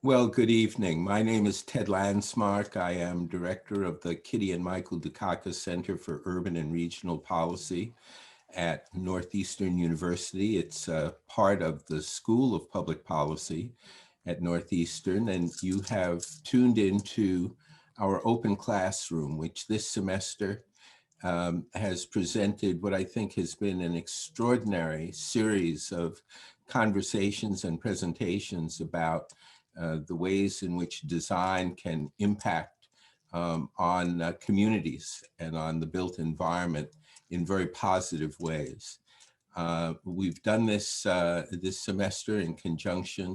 Well, good evening. My name is Ted Landsmark. I am director of the Kitty and Michael Dukakis Center for Urban and Regional Policy at Northeastern University. It's part of the School of Public Policy at Northeastern, and you have tuned into our open classroom, which this semester has presented what I think has been an extraordinary series of conversations and presentations about the ways in which design can impact on communities and on the built environment in very positive ways. We've done this this semester in conjunction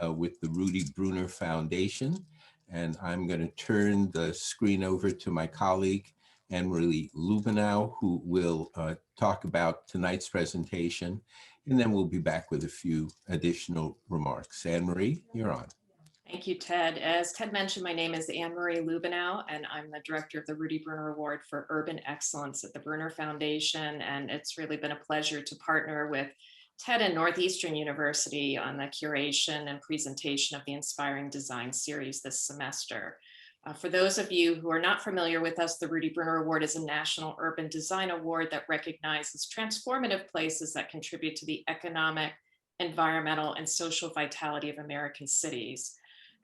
with the Rudy Bruner Foundation, and I'm going to turn the screen over to my colleague, Anne-Marie Lubenau, who will talk about tonight's presentation, and then we'll be back with a few additional remarks. Anne-Marie, you're on. Thank you, Ted. As Ted mentioned, my name is Anne-Marie Lubenau, and I'm the director of the Rudy Bruner Award for Urban Excellence at the Bruner Foundation. And it's really been a pleasure to partner with Ted and Northeastern University on the curation and presentation of the Inspiring Design series this semester. For those of you who are not familiar with us, the Rudy Bruner Award is a national urban design award that recognizes transformative places that contribute to the economic, environmental, and social vitality of American cities.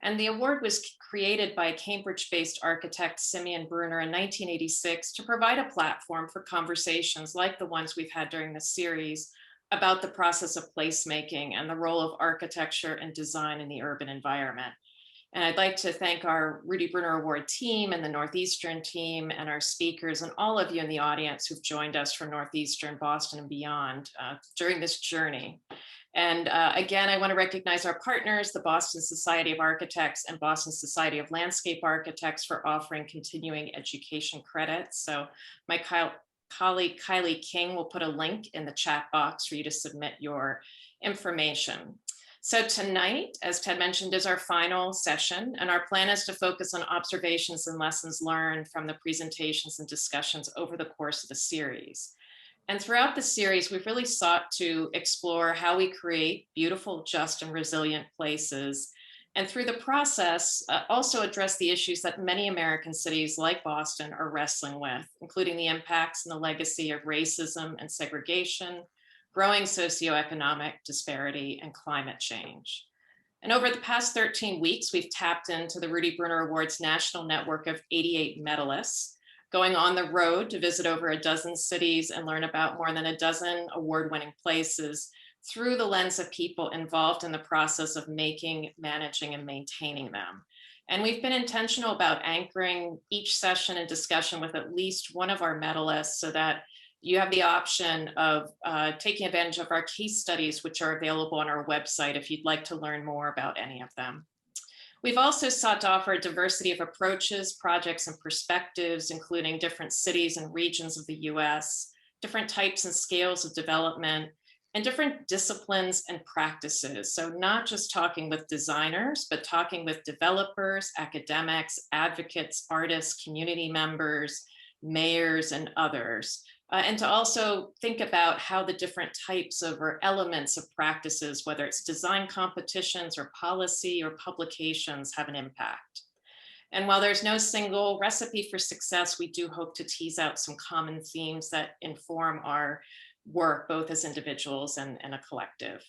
And the award was created by Cambridge-based architect Simeon Bruner in 1986 to provide a platform for conversations like the ones we've had during this series about the process of placemaking and the role of architecture and design in the urban environment. And I'd like to thank our Rudy Bruner Award team and the Northeastern team and our speakers and all of you in the audience who've joined us from Northeastern, Boston, and beyond during this journey. And again, I want to recognize our partners, the Boston Society of Architects and Boston Society of Landscape Architects, for offering continuing education credits. So my colleague Kylie King will put a link in the chat box for you to submit your information. So tonight, as Ted mentioned, is our final session, and our plan is to focus on observations and lessons learned from the presentations and discussions over the course of the series. And throughout the series, we've really sought to explore how we create beautiful, just, and resilient places. And through the process, also address the issues that many American cities like Boston are wrestling with, including the impacts and the legacy of racism and segregation, growing socioeconomic disparity, and climate change. And over the past 13 weeks, we've tapped into the Rudy Bruner Award's national network of 88 medalists, going on the road to visit over a dozen cities and learn about more than a dozen award-winning places through the lens of people involved in the process of making, managing, and maintaining them. And we've been intentional about anchoring each session and discussion with at least one of our medalists so that you have the option of taking advantage of our case studies, which are available on our website if you'd like to learn more about any of them. We've also sought to offer a diversity of approaches, projects, and perspectives, including different cities and regions of the US, different types and scales of development, and different disciplines and practices. So not just talking with designers, but talking with developers, academics, advocates, artists, community members, mayors, and others. And to also think about how the different types of or elements of practices, whether it's design competitions or policy or publications, have an impact. And while there's no single recipe for success, we do hope to tease out some common themes that inform our work, both as individuals and a collective.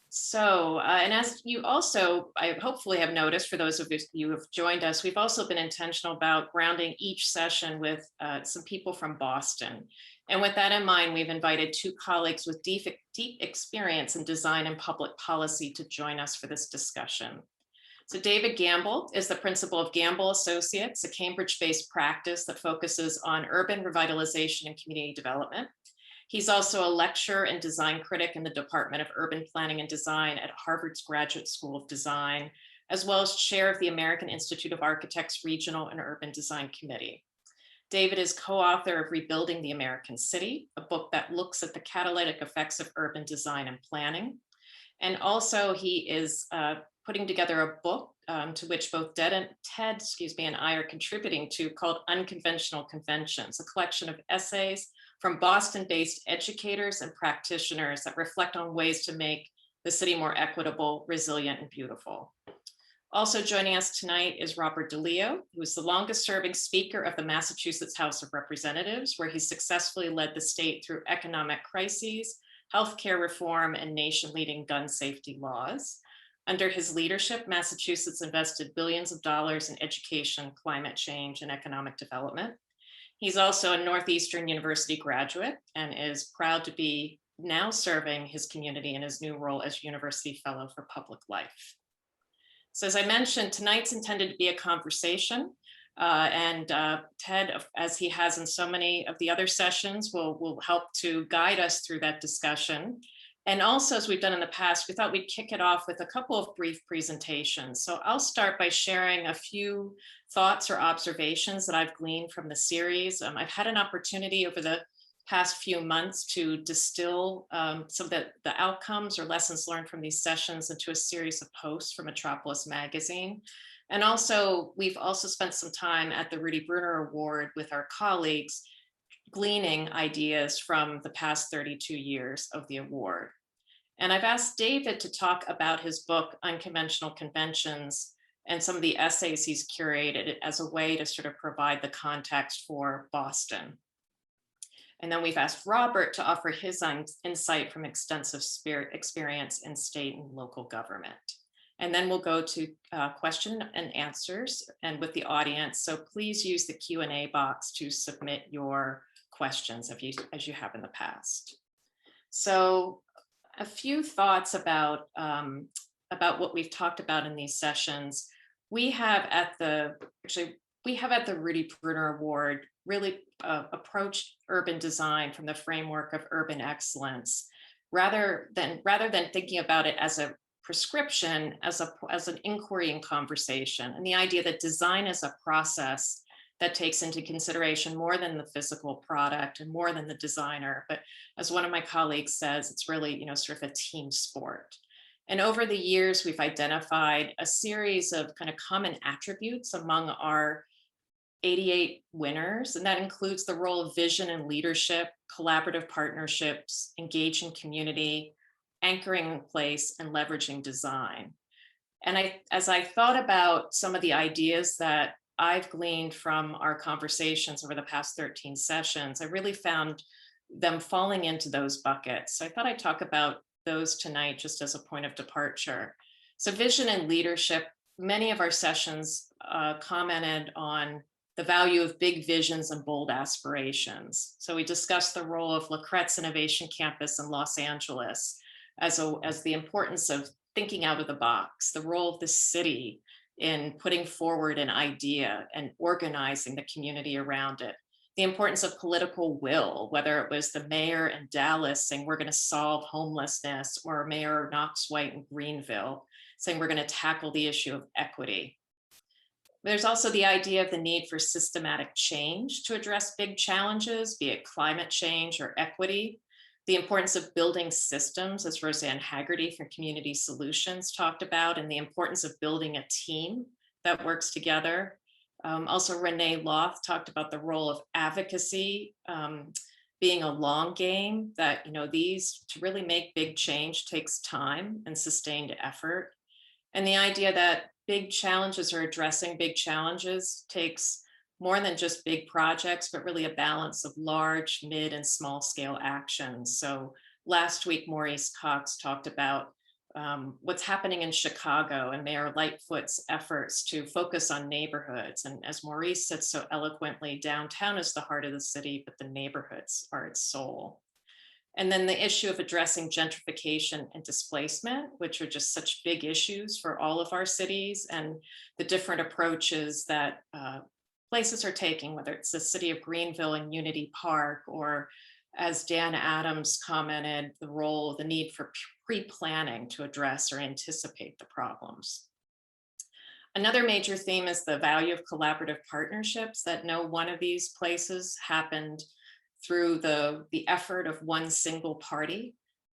So, and as you also, I hopefully have noticed, for those of you who have joined us, we've also been intentional about grounding each session with some people from Boston. And with that in mind, we've invited two colleagues with deep experience in design and public policy to join us for this discussion. So David Gamble is the principal of Gamble Associates, a Cambridge-based practice that focuses on urban revitalization and community development. He's also a lecturer and design critic in the Department of Urban Planning and Design at Harvard's Graduate School of Design, as well as chair of the American Institute of Architects Regional and Urban Design Committee. David is co-author of Rebuilding the American City, a book that looks at the catalytic effects of urban design and planning. And also he is putting together a book to which both Ted and I are contributing to, called Unconventional Conventions, a collection of essays from Boston-based educators and practitioners that reflect on ways to make the city more equitable, resilient, and beautiful. Also joining us tonight is Robert Deleo, who is the longest serving speaker of the Massachusetts House of Representatives, where he successfully led the state through economic crises, healthcare reform, and nation-leading gun safety laws. Under his leadership, Massachusetts invested billions of dollars in education, climate change, and economic development. He's also a Northeastern University graduate and is proud to be now serving his community in his new role as University Fellow for Public Life. So as I mentioned, tonight's intended to be a conversation, and Ted, as he has in so many of the other sessions, will help to guide us through that discussion. And also, as we've done in the past, we thought we'd kick it off with a couple of brief presentations. So I'll start by sharing a few thoughts or observations that I've gleaned from the series. I've had an opportunity over the past few months to distill some of the outcomes or lessons learned from these sessions into a series of posts from Metropolis Magazine. And also, we've also spent some time at the Rudy Bruner Award with our colleagues, gleaning ideas from the past 32 years of the award. And I've asked David to talk about his book, Unconventional Conventions, and some of the essays he's curated as a way to sort of provide the context for Boston. And then we've asked Robert to offer his insight from extensive experience in state and local government. And then we'll go to question and answers and with the audience. So please use the Q&A box to submit your questions as you have in the past. So a few thoughts about what we've talked about in these sessions. We have at the Rudy Bruner Award really approached urban design from the framework of urban excellence, rather than thinking about it as a prescription, as an inquiry and conversation, and the idea that design is a process that takes into consideration more than the physical product and more than the designer. But as one of my colleagues says, it's really, sort of a team sport. And over the years, we've identified a series of kind of common attributes among our 88 winners, and that includes the role of vision and leadership, collaborative partnerships, engaging community, anchoring in place, and leveraging design. And as I thought about some of the ideas that I've gleaned from our conversations over the past 13 sessions, I really found them falling into those buckets. So I thought I'd talk about those tonight just as a point of departure. So vision and leadership, many of our sessions commented on the value of big visions and bold aspirations. So we discussed the role of Lacrette's Innovation Campus in Los Angeles as the importance of thinking out of the box, the role of the city in putting forward an idea and organizing the community around it, the importance of political will, whether it was the mayor in Dallas saying we're going to solve homelessness, or Mayor Knox White in Greenville saying we're going to tackle the issue of equity. There's also the idea of the need for systematic change to address big challenges, be it climate change or equity, the importance of building systems, as Roseanne Haggerty from Community Solutions talked about, and the importance of building a team that works together. Also, Renee Loth talked about the role of advocacy being a long game, that these, to really make big change, takes time and sustained effort. And the idea that big challenges or addressing big challenges takes more than just big projects, but really a balance of large, mid, and small scale actions. So last week, Maurice Cox talked about what's happening in Chicago and Mayor Lightfoot's efforts to focus on neighborhoods. And as Maurice said so eloquently, downtown is the heart of the city, but the neighborhoods are its soul. And then the issue of addressing gentrification and displacement, which are just such big issues for all of our cities, and the different approaches that places are taking, whether it's the city of Greenville and Unity Park, or as Dan Adams commented, the need for pre-planning to address or anticipate the problems. Another major theme is the value of collaborative partnerships, that no one of these places happened through the effort of one single party.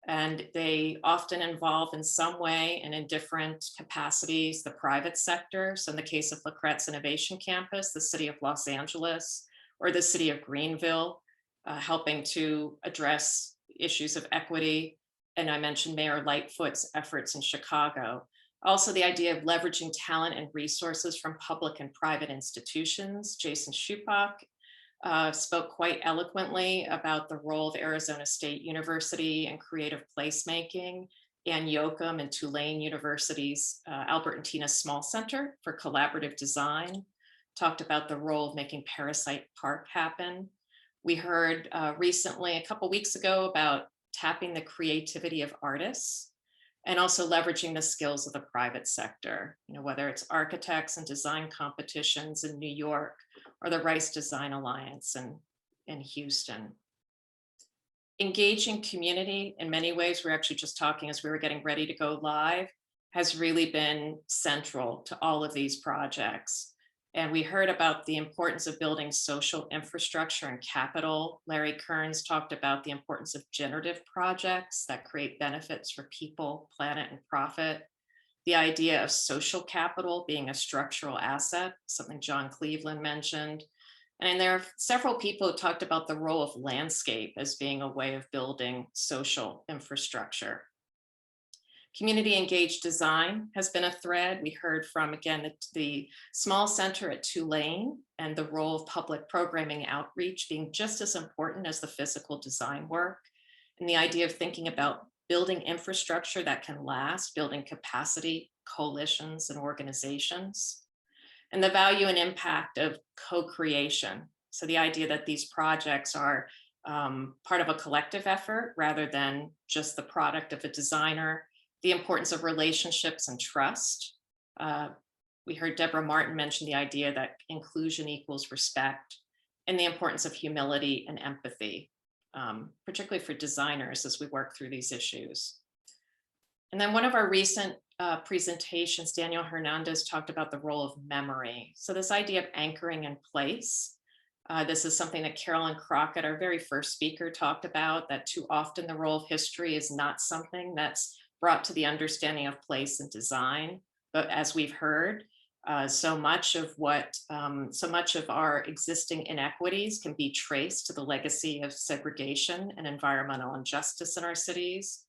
And they often involve in some way and in different capacities the private sector. So in the case of Lacrette's Innovation Campus, the city of Los Angeles, or the city of Greenville, helping to address issues of equity. And I mentioned Mayor Lightfoot's efforts in Chicago. Also, the idea of leveraging talent and resources from public and private institutions. Jason Schupak spoke quite eloquently about the role of Arizona State University in creative placemaking, and Yoakum and Tulane University's Albert and Tina Small Center for Collaborative Design talked about the role of making Parasite Park happen. We heard recently, a couple weeks ago, about tapping the creativity of artists and also leveraging the skills of the private sector, whether it's architects and design competitions in New York or the Rice Design Alliance in Houston. Engaging community in many ways, we're actually just talking as we were getting ready to go live, has really been central to all of these projects. And we heard about the importance of building social infrastructure and capital. Larry Kearns talked about the importance of generative projects that create benefits for people, planet, and profit. The idea of social capital being a structural asset, something John Cleveland mentioned. And there are several people who talked about the role of landscape as being a way of building social infrastructure. Community engaged design has been a thread. We heard from, again, the small center at Tulane and the role of public programming outreach being just as important as the physical design work. And the idea of thinking about building infrastructure that can last, building capacity, coalitions, and organizations. And the value and impact of co-creation. So the idea that these projects are part of a collective effort rather than just the product of a designer. The importance of relationships and trust. We heard Deborah Martin mention the idea that inclusion equals respect, and the importance of humility and empathy, particularly for designers as we work through these issues. And then one of our recent presentations, Daniel Hernandez talked about the role of memory. So this idea of anchoring in place. This is something that Carolyn Crockett, our very first speaker, talked about, that too often the role of history is not something that's brought to the understanding of place and design. But as we've heard, so much of our existing inequities can be traced to the legacy of segregation and environmental injustice in our cities.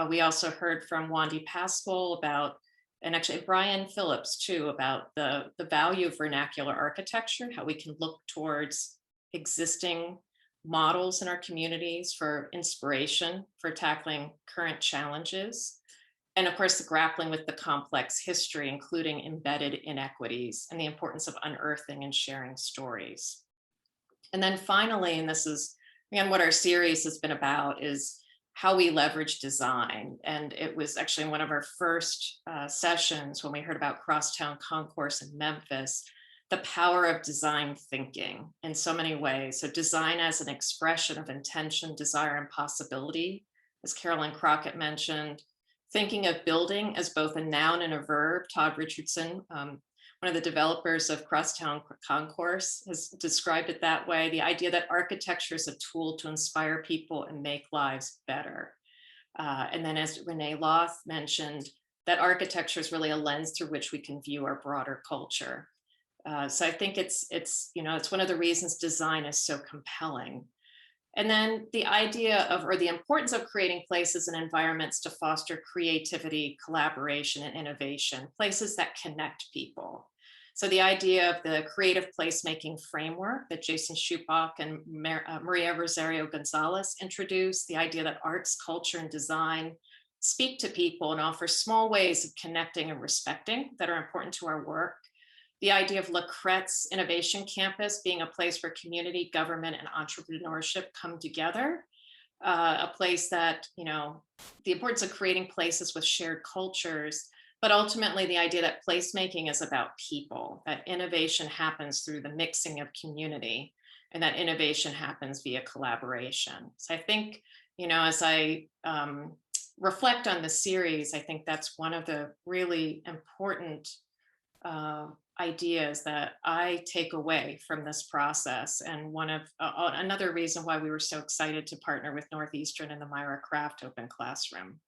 We also heard from Wandy Pascal about, and actually Brian Phillips too, about the value of vernacular architecture, how we can look towards existing models in our communities for inspiration for tackling current challenges. And of course, the grappling with the complex history, including embedded inequities and the importance of unearthing and sharing stories. And then finally, and this is, again, what our series has been about, is how we leverage design. And it was actually one of our first sessions when we heard about Crosstown Concourse in Memphis, the power of design thinking in so many ways. So design as an expression of intention, desire, and possibility, as Carolyn Crockett mentioned, thinking of building as both a noun and a verb. Todd Richardson, one of the developers of Crosstown Concourse, has described it that way. The idea that architecture is a tool to inspire people and make lives better. And then, as Renee Loth mentioned, that architecture is really a lens through which we can view our broader culture. So I think it's one of the reasons design is so compelling. And then the idea of, or the importance of creating places and environments to foster creativity, collaboration, and innovation, places that connect people. So the idea of the creative placemaking framework that Jason Schupak and Maria Rosario Gonzalez introduced, the idea that arts, culture, and design speak to people and offer small ways of connecting and respecting that are important to our work. The idea of La Crette's Innovation Campus being a place where community, government, and entrepreneurship come together. A place that, the importance of creating places with shared cultures, but ultimately the idea that placemaking is about people, that innovation happens through the mixing of community, and that innovation happens via collaboration. So I think, as I reflect on the series, I think that's one of the really important ideas that I take away from this process, and one of another reason why we were so excited to partner with Northeastern and the Myra Kraft Open Classroom.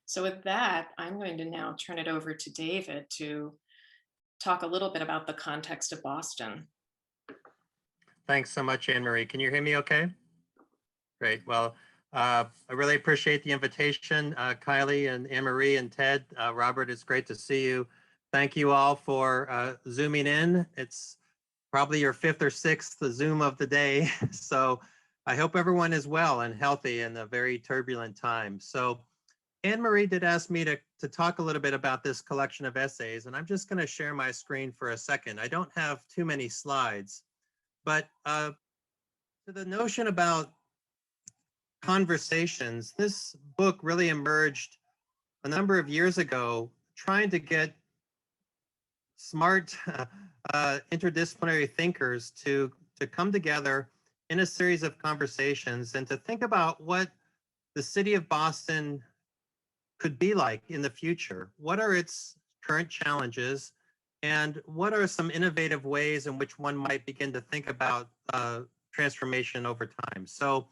So with that, I'm going to now turn it over to David to talk a little bit about the context of Boston. Thanks so much, Anne Marie. Can you hear me okay? Great. Well, I really appreciate the invitation, Kylie and Anne-Marie and Ted. Robert, it's great to see you. Thank you all for Zooming in. It's probably your fifth or sixth Zoom of the day. So I hope everyone is well and healthy in a very turbulent time. So Anne-Marie did ask me to talk a little bit about this collection of essays, and I'm just going to share my screen for a second. I don't have too many slides, but to the notion about conversations, this book really emerged a number of years ago, trying to get smart interdisciplinary thinkers to come together in a series of conversations and to think about what the city of Boston could be like in the future. What are its current challenges, and what are some innovative ways in which one might begin to think about transformation over time? So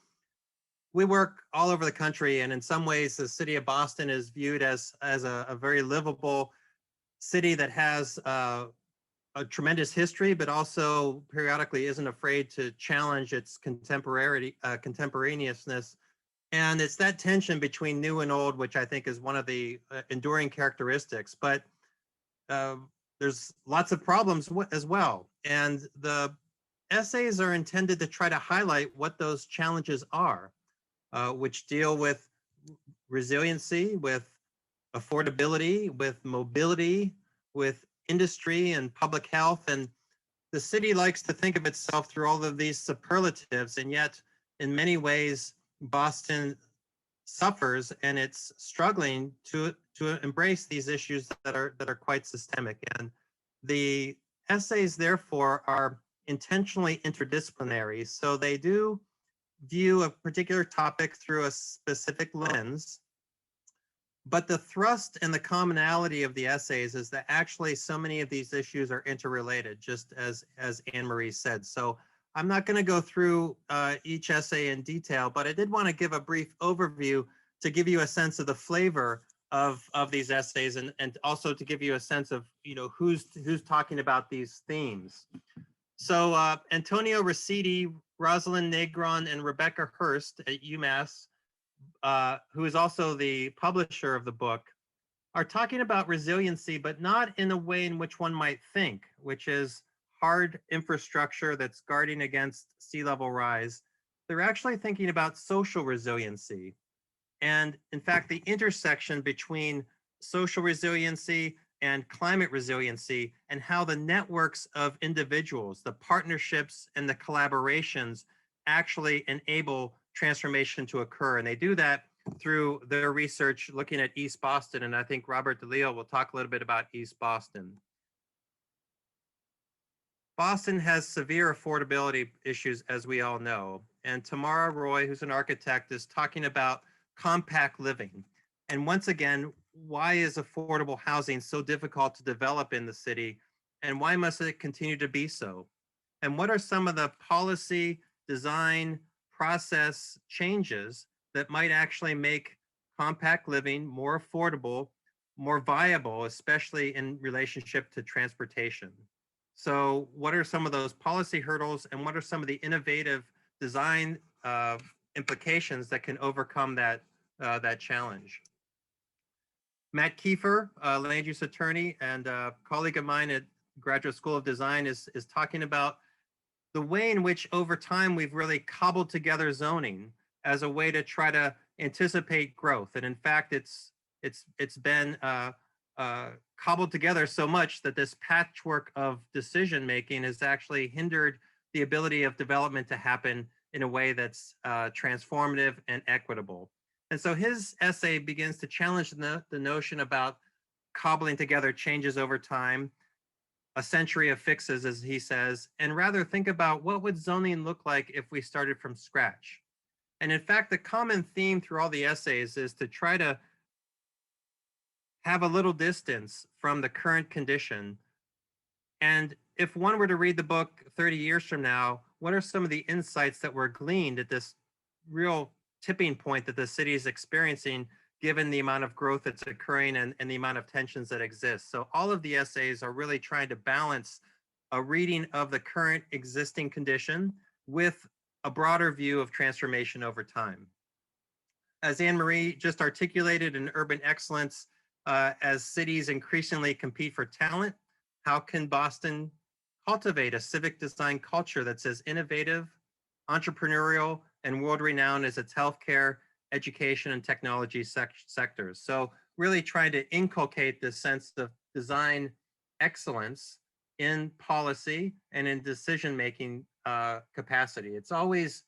we work all over the country, and in some ways, the city of Boston is viewed as a very livable city that has a tremendous history, but also periodically isn't afraid to challenge its contemporaneousness. And it's that tension between new and old, which I think is one of the enduring characteristics. But there's lots of problems as well. And the essays are intended to try to highlight what those challenges are, which deal with resiliency, with affordability, with mobility, with industry and public health. And the city likes to think of itself through all of these superlatives, and yet in many ways, Boston suffers and it's struggling to embrace these issues that are quite systemic. And the essays, therefore, are intentionally interdisciplinary. So they do view a particular topic through a specific lens. But the thrust and the commonality of the essays is that actually so many of these issues are interrelated, just as Anne-Marie said. So I'm not going to go through each essay in detail, but I did want to give a brief overview to give you a sense of the flavor of these essays, and also to give you a sense of who's talking about these themes. So Antonio Rossetti, Rosalind Negron, and Rebecca Hurst at UMass, who is also the publisher of the book, are talking about resiliency, but not in a way in which one might think, which is hard infrastructure that's guarding against sea level rise. They're actually thinking about social resiliency. And in fact, the intersection between social resiliency and climate resiliency, and how the networks of individuals, the partnerships and the collaborations actually enable transformation to occur. And they do that through their research looking at East Boston. And I think Robert Deleo will talk a little bit about East Boston. Boston has severe affordability issues, as we all know. And Tamara Roy, who's an architect, is talking about compact living. And once again, why is affordable housing so difficult to develop in the city? And why must it continue to be so? And what are some of the policy, design, process changes that might actually make compact living more affordable, more viable, especially in relationship to transportation? So what are some of those policy hurdles, and what are some of the innovative design implications that can overcome that challenge? Matt Kiefer, land use attorney and a colleague of mine at Graduate School of Design, is talking about the way in which over time we've really cobbled together zoning as a way to try to anticipate growth. And in fact, it's been cobbled together so much that this patchwork of decision making has actually hindered the ability of development to happen in a way that's transformative and equitable. And so his essay begins to challenge the notion about cobbling together changes over time, a century of fixes, as he says, and rather think about what would zoning look like if we started from scratch. And in fact, the common theme through all the essays is to try to have a little distance from the current condition. And if one were to read the book 30 years from now, what are some of the insights that were gleaned at this real tipping point that the city is experiencing, given the amount of growth that's occurring and the amount of tensions that exist? So all of the essays are really trying to balance a reading of the current existing condition with a broader view of transformation over time. As Anne-Marie just articulated in urban excellence, as cities increasingly compete for talent, how can Boston cultivate a civic design culture that's as innovative, entrepreneurial, and world-renowned as its healthcare, education, and technology sectors? So really trying to inculcate this sense of design excellence in policy and in decision-making capacity. It's always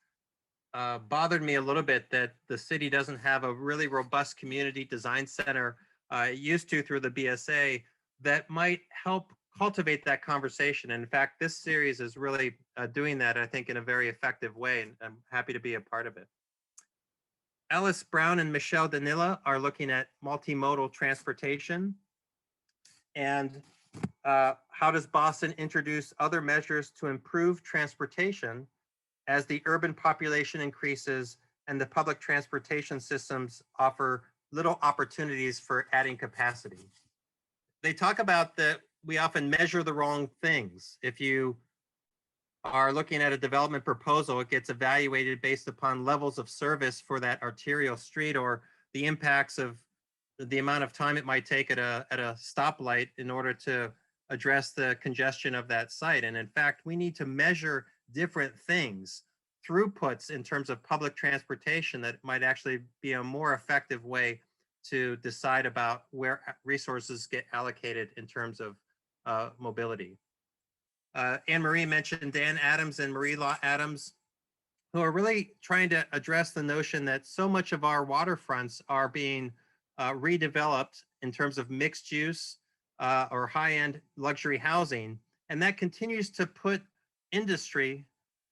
bothered me a little bit that the city doesn't have a really robust community design center it used to through the BSA that might help cultivate that conversation. And in fact, this series is really doing that, I think, in a very effective way, and I'm happy to be a part of it. Ellis Brown and Michelle Danila are looking at multimodal transportation and how does Boston introduce other measures to improve transportation as the urban population increases and the public transportation systems offer little opportunities for adding capacity. They talk about that we often measure the wrong things. If you are looking at a development proposal, it gets evaluated based upon levels of service for that arterial street or the impacts of the amount of time it might take at a stoplight in order to address the congestion of that site. And in fact, we need to measure different things, throughputs in terms of public transportation that might actually be a more effective way to decide about where resources get allocated in terms of mobility. Anne-Marie mentioned Dan Adams and Marie Law Adams, who are really trying to address the notion that so much of our waterfronts are being redeveloped in terms of mixed use or high-end luxury housing. And that continues to put industry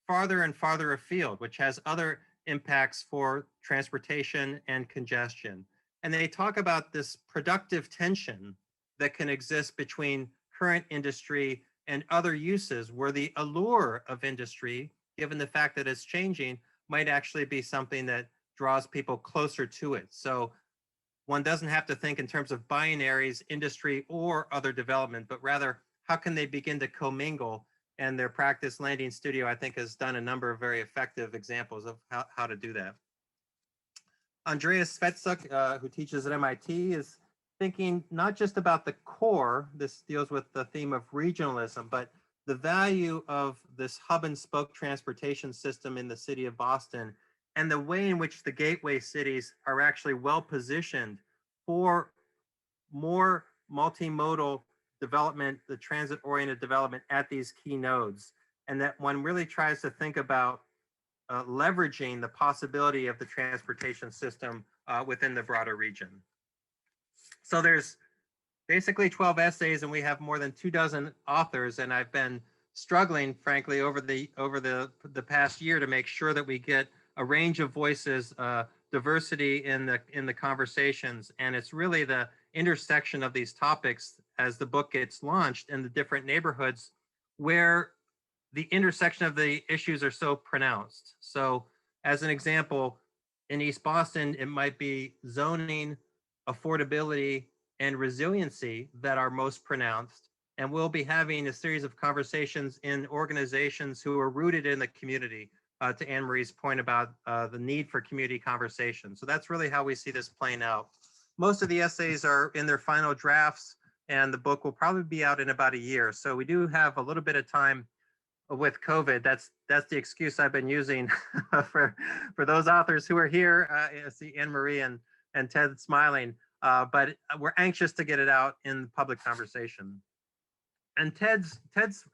farther and farther afield, which has other impacts for transportation and congestion. And they talk about this productive tension that can exist between current industry and other uses where the allure of industry, given the fact that it's changing, might actually be something that draws people closer to it. So one doesn't have to think in terms of binaries, industry or other development, but rather how can they begin to commingle? And their practice landing studio, I think, has done a number of very effective examples of how to do that. Andreas Svetzuk, who teaches at MIT, is thinking not just about the core, this deals with the theme of regionalism, but the value of this hub and spoke transportation system in the city of Boston and the way in which the gateway cities are actually well positioned for more multimodal development, the transit-oriented development at these key nodes. And that one really tries to think about leveraging the possibility of the transportation system within the broader region. So there's basically 12 essays and we have more than 24 authors, and I've been struggling, frankly, over the past year to make sure that we get a range of voices, diversity in the conversations, and it's really the intersection of these topics as the book gets launched in the different neighborhoods where the intersection of the issues are so pronounced. So as an example, in East Boston, it might be zoning, affordability, and resiliency that are most pronounced. And we'll be having a series of conversations in organizations who are rooted in the community, to Anne-Marie's point about the need for community conversation. So that's really how we see this playing out. Most of the essays are in their final drafts, and the book will probably be out in about a year. So we do have a little bit of time with COVID. That's the excuse I've been using for those authors who are here. I see Anne-Marie and Ted smiling, but we're anxious to get it out in the public conversation. And Ted's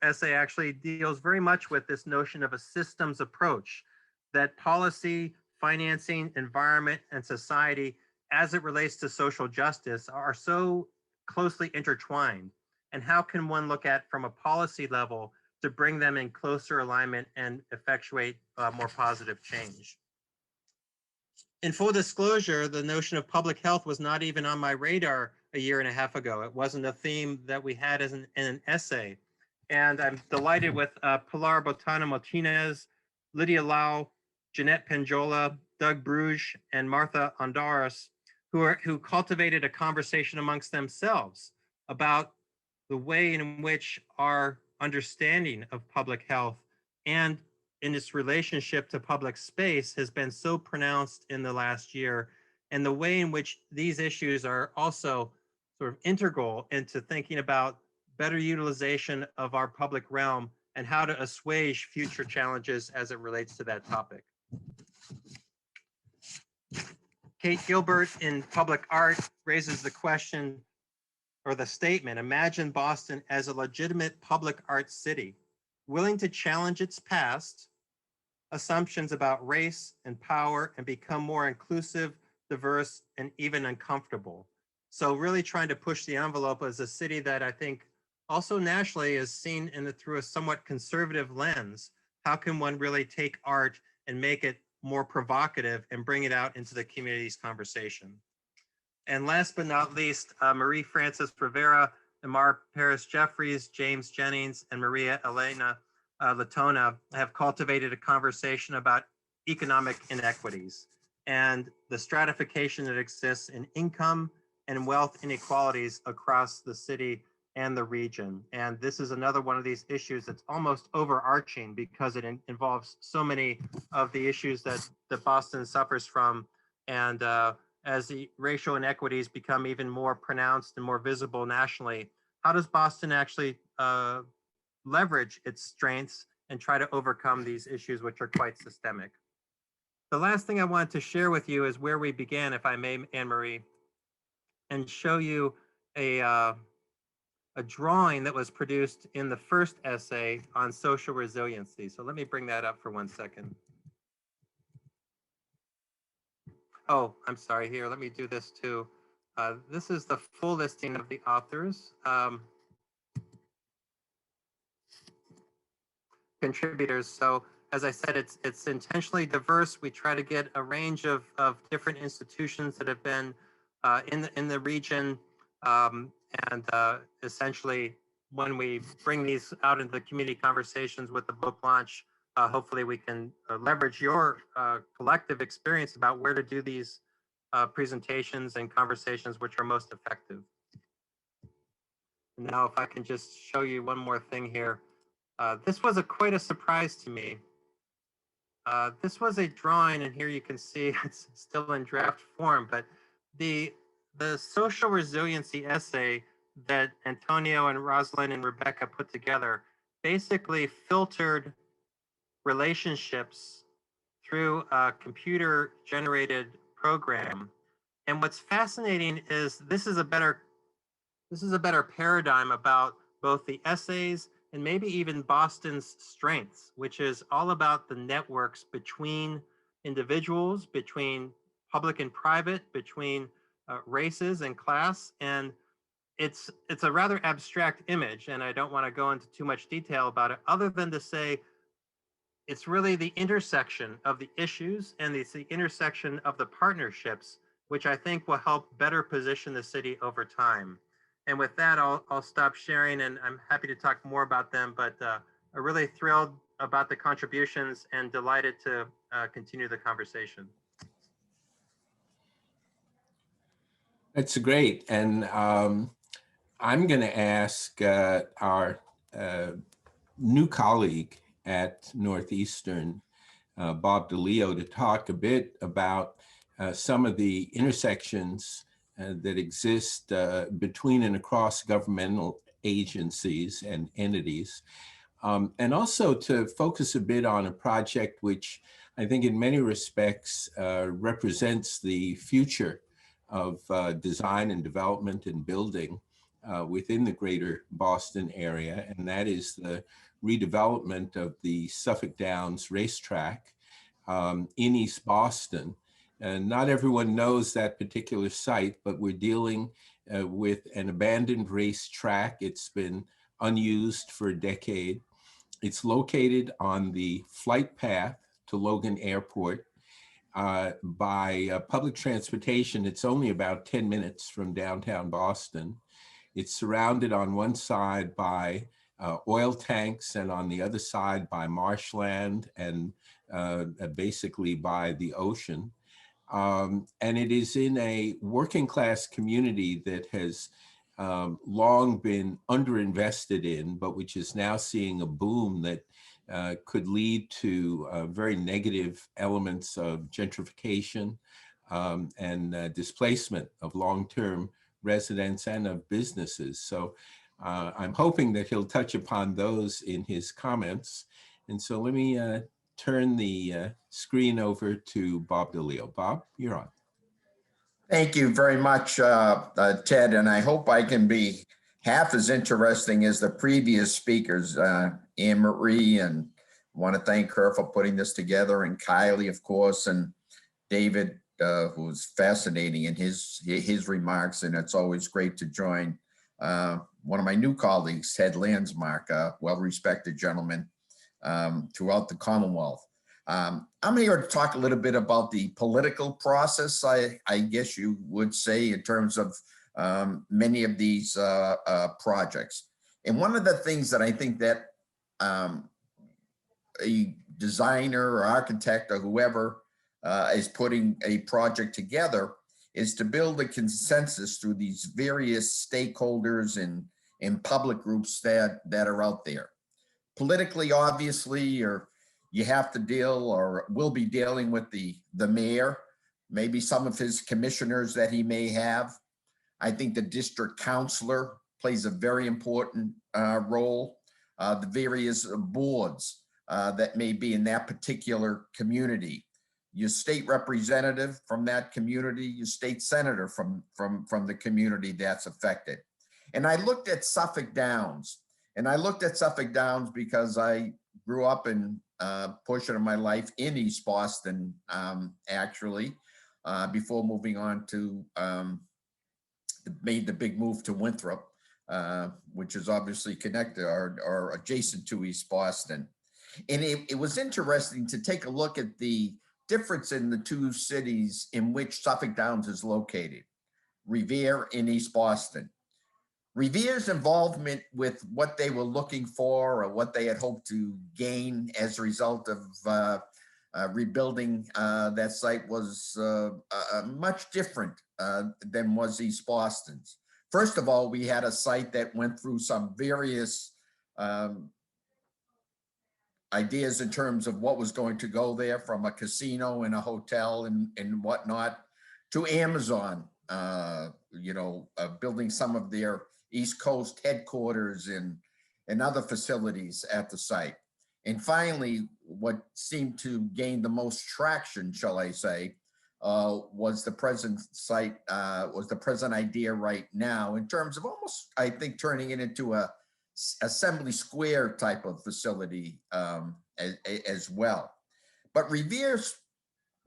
essay actually deals very much with this notion of a systems approach, that policy, financing, environment, and society, as it relates to social justice, are so closely intertwined. And how can one look at from a policy level to bring them in closer alignment and effectuate more positive change? In full disclosure, the notion of public health was not even on my radar a year and a half ago. It wasn't a theme that we had as in an essay. And I'm delighted with Pilar Botana Martinez, Lydia Lau, Jeanette Penjola, Doug Bruges, and Martha Ondaris, who cultivated a conversation amongst themselves about the way in which our understanding of public health and in its relationship to public space has been so pronounced in the last year and the way in which these issues are also sort of integral into thinking about better utilization of our public realm and how to assuage future challenges as it relates to that topic. Kate Gilbert in Public Art raises the question or the statement, imagine Boston as a legitimate public art city, willing to challenge its past assumptions about race and power and become more inclusive, diverse, and even uncomfortable. So really trying to push the envelope as a city that I think also nationally is seen through a somewhat conservative lens. How can one really take art and make it more provocative and bring it out into the community's conversation? And last but not least, Marie Frances Rivera, Amar Paris Jeffries, James Jennings, and Maria Elena Latona have cultivated a conversation about economic inequities and the stratification that exists in income and wealth inequalities across the city and the region. And this is another one of these issues that's almost overarching because it involves so many of the issues that Boston suffers from. And as the racial inequities become even more pronounced and more visible nationally, how does Boston actually leverage its strengths and try to overcome these issues, which are quite systemic? The last thing I wanted to share with you is where we began, if I may, Anne-Marie, and show you a drawing that was produced in the first essay on social resiliency. So let me bring that up for 1 second. Oh, I'm sorry, here, let me do this too. This is the full listing of the authors. Contributors. So as I said, it's intentionally diverse. We try to get a range of different institutions that have been in the region. And essentially, when we bring these out into the community conversations with the book launch, hopefully we can leverage your collective experience about where to do these presentations and conversations which are most effective. Now, if I can just show you one more thing here. This was quite a surprise to me. This was a drawing, and here you can see it's still in draft form, but the social resiliency essay that Antonio and Rosalind and Rebecca put together basically filtered relationships through a computer-generated program. And what's fascinating is this is a better paradigm about both the essays and maybe even Boston's strengths, which is all about the networks between individuals, between public and private, between races and class. And it's a rather abstract image, and I don't want to go into too much detail about it, other than to say it's really the intersection of the issues and it's the intersection of the partnerships, which I think will help better position the city over time. And with that, I'll stop sharing, and I'm happy to talk more about them, but I'm really thrilled about the contributions and delighted to continue the conversation. That's great. And I'm going to ask our new colleague at Northeastern, Bob Deleo, to talk a bit about some of the intersections that exist between and across governmental agencies and entities, and also to focus a bit on a project which I think in many respects represents the future of design and development and building within the greater Boston area, and that is the redevelopment of the Suffolk Downs racetrack in East Boston. And not everyone knows that particular site, but we're dealing with an abandoned racetrack. It's been unused for a decade. It's located on the flight path to Logan Airport. By public transportation, it's only about 10 minutes from downtown Boston. It's surrounded on one side by oil tanks and on the other side by marshland and basically by the ocean. And it is in a working class community that has long been underinvested in, but which is now seeing a boom that could lead to very negative elements of gentrification and displacement of long-term residents and of businesses. So I'm hoping that he'll touch upon those in his comments. And so let me turn the screen over to Bob Deleo. Bob, you're on. Thank you very much, Ted, and I hope I can be half as interesting as the previous speakers, Anne Marie, and I want to thank her for putting this together, and Kylie, of course, and David, who's fascinating in his remarks, and it's always great to join one of my new colleagues, Ted Landsmark, a well-respected gentleman throughout the Commonwealth. I'm here to talk a little bit about the political process, I guess you would say, in terms of many of these projects. And one of the things that I think that a designer or architect or whoever is putting a project together is to build a consensus through these various stakeholders and public groups that are out there. Politically, obviously, you have to deal or will be dealing with the mayor, maybe some of his commissioners that he may have. I think the district councilor plays a very important role. The various boards that may be in that particular community. Your state representative from that community, your state senator from the community that's affected. And I looked at Suffolk Downs, because I grew up in a portion of my life in East Boston, actually, before moving on to, made the big move to Winthrop, which is obviously connected or adjacent to East Boston. And it was interesting to take a look at the difference in the two cities in which Suffolk Downs is located, Revere and East Boston. Revere's involvement with what they were looking for or what they had hoped to gain as a result of rebuilding that site was much different than was East Boston's. First of all, we had a site that went through some various ideas in terms of what was going to go there, from a casino and a hotel and whatnot, to Amazon, building some of their East Coast headquarters and other facilities at the site. And finally, what seemed to gain the most traction, shall I say, was the present site, was the present idea right now, in terms of almost, I think, turning it into a Assembly Square type of facility as well. But Revere's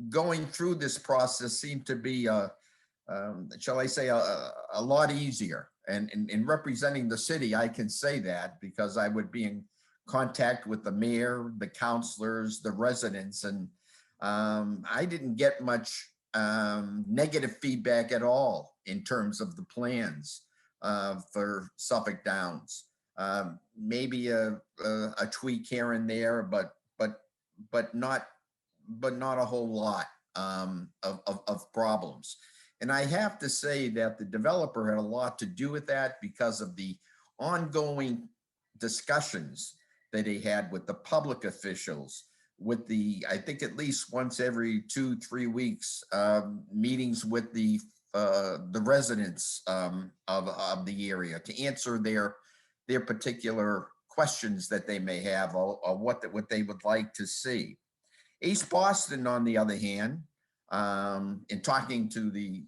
going through this process seemed to be, shall I say, a lot easier. And in representing the city, I can say that because I would be in contact with the mayor, the councilors, the residents, and I didn't get much negative feedback at all in terms of the plans for Suffolk Downs. Maybe a tweak here and there, but not a whole lot of problems. And I have to say that the developer had a lot to do with that because of the ongoing discussions that he had with the public officials, with the, I think at least once every 2-3 weeks, meetings with the residents of the area to answer their particular questions that they may have or what they would like to see. East Boston, on the other hand, in talking to the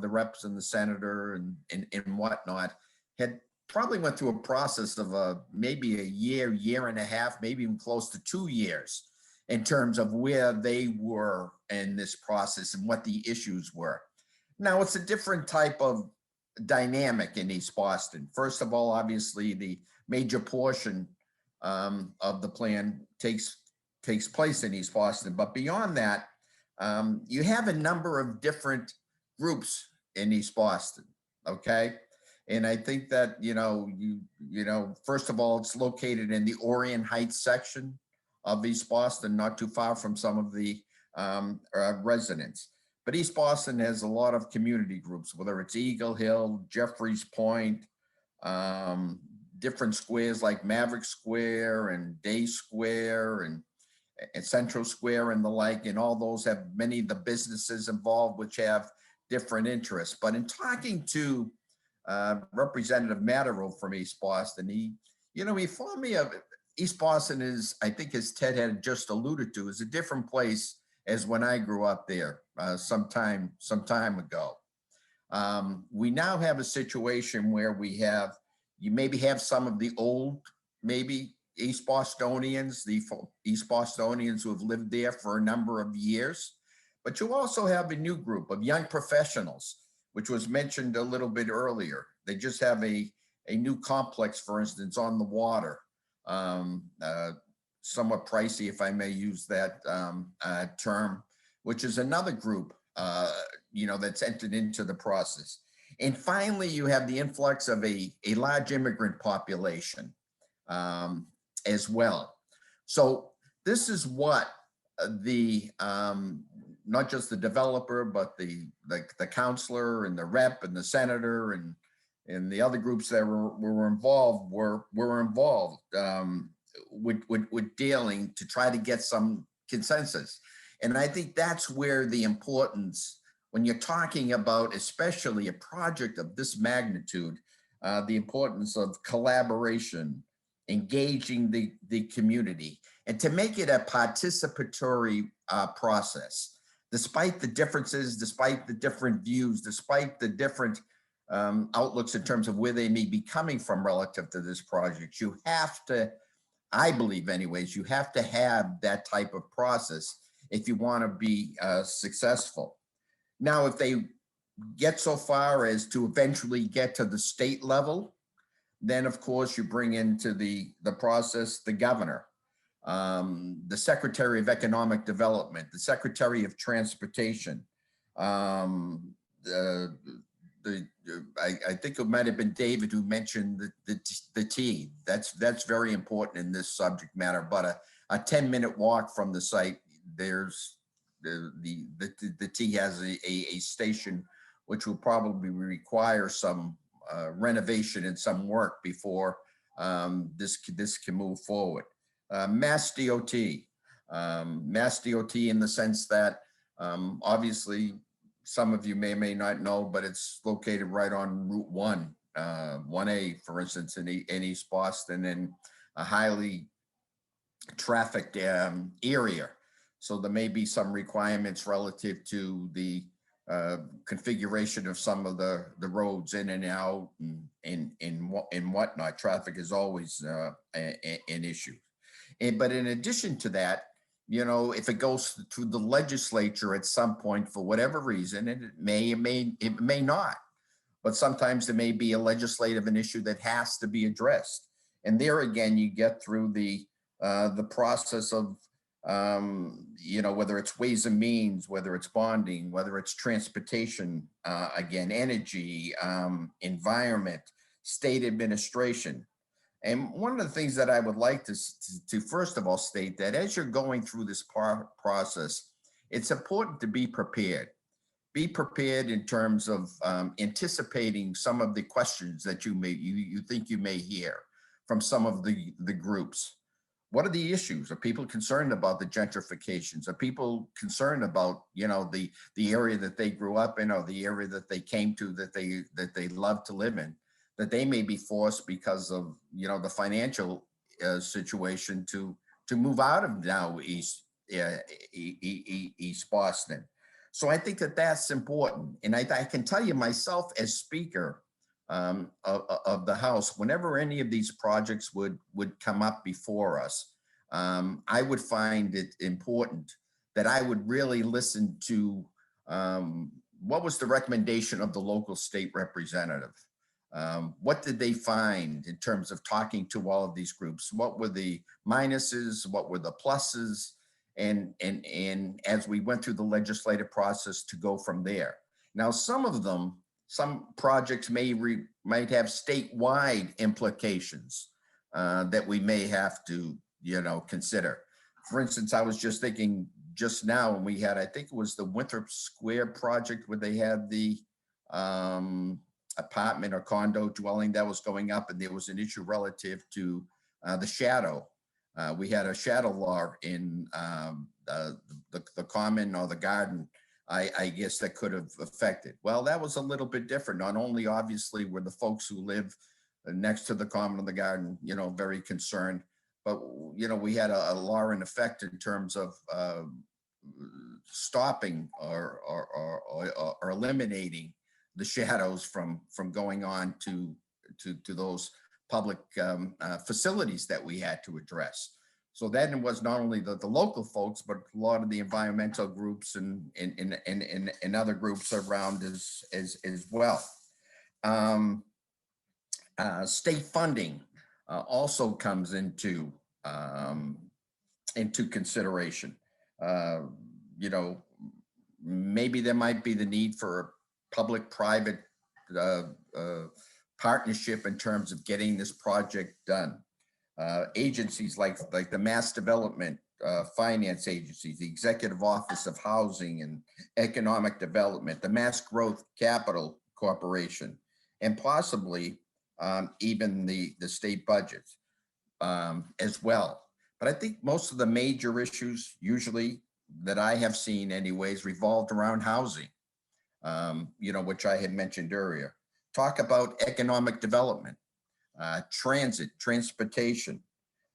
reps and the senator and whatnot, had probably went through a process of maybe a year and a half, maybe even close to 2 years in terms of where they were in this process and what the issues were. Now, it's a different type of dynamic in East Boston. First of all, obviously, the major portion of the plan takes place in East Boston. But beyond that, you have a number of different groups in East Boston, okay? And I think that, first of all, it's located in the Orient Heights section of East Boston, not too far from some of the residents. But East Boston has a lot of community groups, whether it's Eagle Hill, Jeffries Point, different squares like Maverick Square and Day Square and Central Square and the like, and all those have many of the businesses involved, which have different interests. But in talking to Representative Matterall from East Boston, he informed me of East Boston is, I think as Ted had just alluded to, is a different place as when I grew up there some time ago. We now have a situation where you maybe have some of the old, maybe East Bostonians, the East Bostonians who have lived there for a number of years, but you also have a new group of young professionals, which was mentioned a little bit earlier. They just have a new complex, for instance, on the water, somewhat pricey, if I may use that term, which is another group, that's entered into the process. And finally, you have the influx of a large immigrant population as well. So this is what the not just the developer, but the counselor and the rep and the senator and the other groups that were involved were involved with dealing to try to get some consensus. And I think that's where the importance, when you're talking about especially a project of this magnitude, the importance of collaboration, engaging the community, and to make it a participatory process. Despite the differences, despite the different views, despite the different outlooks in terms of where they may be coming from relative to this project, you have to, I believe anyways, you have to have that type of process if you want to be successful. Now, if they get so far as to eventually get to the state level, then of course you bring into the process the governor, the Secretary of Economic Development, the Secretary of Transportation. I think it might have been David who mentioned the T. That's very important in this subject matter. But a 10-minute walk from the site, there's the T has a station which will probably require some renovation and some work before this can move forward. Mass DOT in the sense that obviously some of you may not know, but it's located right on Route 1A, for instance, in East Boston, and a highly trafficked area. So there may be some requirements relative to the configuration of some of the roads in and out and whatnot. Traffic is always an issue. But in addition to that, if it goes through the legislature at some point for whatever reason, and it may not, but sometimes there may be a legislative issue that has to be addressed. And there again, you get through the process of whether it's ways and means, whether it's bonding, whether it's transportation, again, energy, environment, state administration. And one of the things that I would like to first of all state that as you're going through this process, it's important to be prepared. Be prepared in terms of anticipating some of the questions that you think you may hear from some of the groups. What are the issues? Are people concerned about the gentrifications? Are people concerned about, the area that they grew up in, or the area that they came to, that they love to live in, that they may be forced because of, the financial situation to move out of now East Boston. So I think that that's important. And I can tell you myself as Speaker of the House, whenever any of these projects would come up before us, I would find it important that I would really listen to what was the recommendation of the local state representative. What did they find in terms of talking to all of these groups? What were the minuses? What were the pluses? And as we went through the legislative process to go from there. Now, some projects might have statewide implications that we may have to, consider. For instance, I was just thinking just now when we had, I think it was the Winthrop Square project where they had the apartment or condo dwelling that was going up, and there was an issue relative to the shadow We had a shadow law in the common or the garden, I guess, that could have affected. Well, that was a little bit different. Not only obviously were the folks who live next to the common or the garden, very concerned, but, we had a law in effect in terms of stopping or eliminating the shadows from going on to those public facilities that we had to address. So then it was not only the local folks, but a lot of the environmental groups and other groups around as well. State funding also comes into consideration. Maybe there might be the need for public-private partnership in terms of getting this project done. Agencies like the Mass Development Finance Agencies, the Executive Office of Housing and Economic Development, the Mass Growth Capital Corporation, and possibly even the state budgets as well. But I think most of the major issues, usually that I have seen anyways, revolved around housing, which I had mentioned earlier. Talk about economic development, transportation,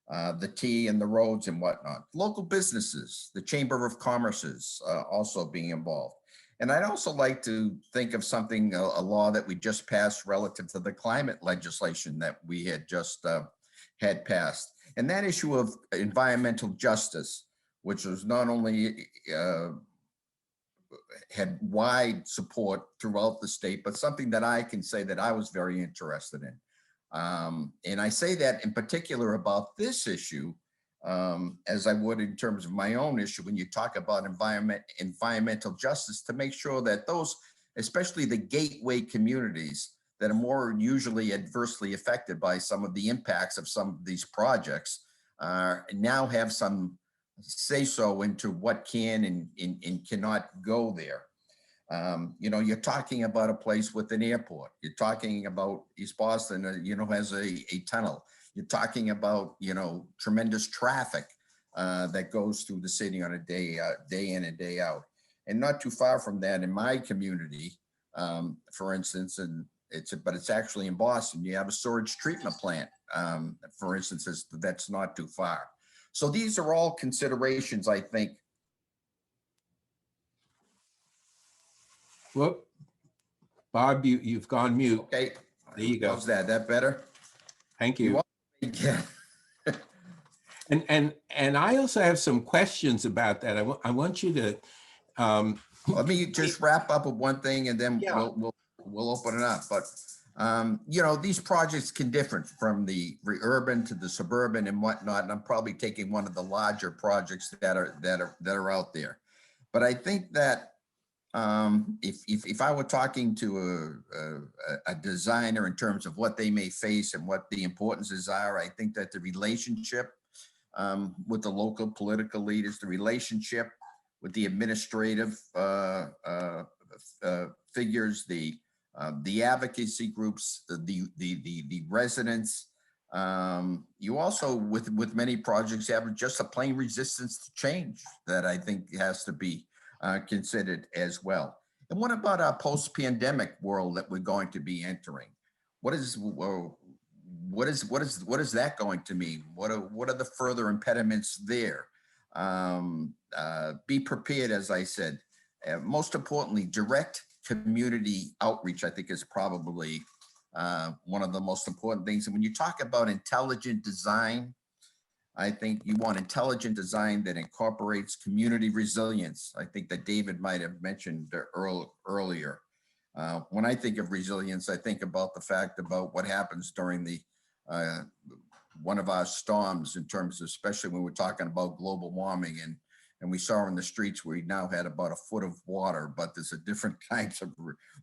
the T and the roads and whatnot. Local businesses, the Chamber of Commerce's also being involved. And I'd also like to think of something, a law that we just passed relative to the climate legislation that we had just had passed. And that issue of environmental justice, which was not only had wide support throughout the state, but something that I can say that I was very interested in. And I say that in particular about this issue, as I would in terms of my own issue, when you talk about environmental justice, to make sure that those, especially the gateway communities that are more usually adversely affected by some of the impacts of some of these projects, now have some say-so into what can and cannot go there. You're talking about a place with an airport. You're talking about East Boston, has a tunnel. You're talking about, tremendous traffic that goes through the city on a day in and day out. And not too far from that in my community, for instance, but it's actually in Boston, you have a sewage treatment plant, for instance, that's not too far. So these are all considerations, I think. Well, Bob, you've gone mute. Okay. There you go. How's that? That better? Thank you. Yeah. And I also have some questions about that. I want you to. Let me just wrap up with one thing, and then Yeah. we'll open it up. But these projects can differ from the urban to the suburban and whatnot. And I'm probably taking one of the larger projects that are out there. But I think that if I were talking to a designer in terms of what they may face and what the importances are, I think that the relationship with the local political leaders, the relationship with the administrative figures, the advocacy groups, the residents. You also, with many projects, have just a plain resistance to change that I think has to be considered as well. And what about our post-pandemic world that we're going to be entering? What is that going to mean? What are the further impediments there? Be prepared, as I said. Most importantly, direct community outreach, I think, is probably one of the most important things. And when you talk about intelligent design, I think you want intelligent design that incorporates community resilience. I think that David might have mentioned earlier. When I think of resilience, I think about the fact about what happens during the one of our storms, in terms of, especially when we're talking about global warming, and we saw in the streets we now had about a foot of water, but there's a different kinds of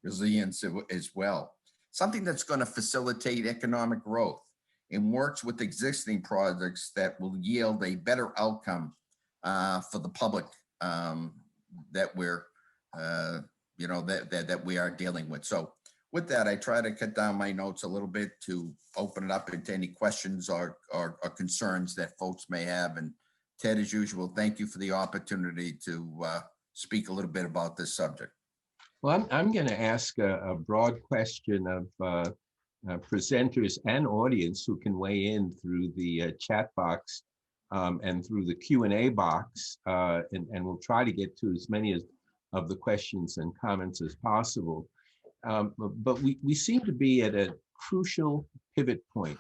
resilience as well. Something that's going to facilitate economic growth and works with existing projects that will yield a better outcome for the public that we're, that we are dealing with. So with that, I try to cut down my notes a little bit to open it up into any questions or concerns that folks may have. And Ted, as usual, thank you for the opportunity to speak a little bit about this subject. Well, I'm going to ask a broad question of presenters and audience who can weigh in through the chat box and through the Q&A box, and we'll try to get to as many of the questions and comments as possible. But we seem to be at a crucial pivot point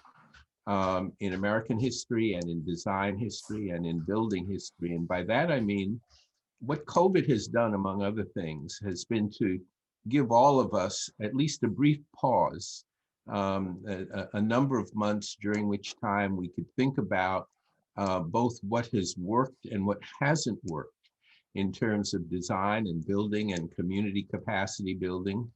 in American history and in design history and in building history. And by that, I mean, what COVID has done, among other things, has been to give all of us at least a brief pause, a number of months during which time we could think about both what has worked and what hasn't worked in terms of design and building and community capacity building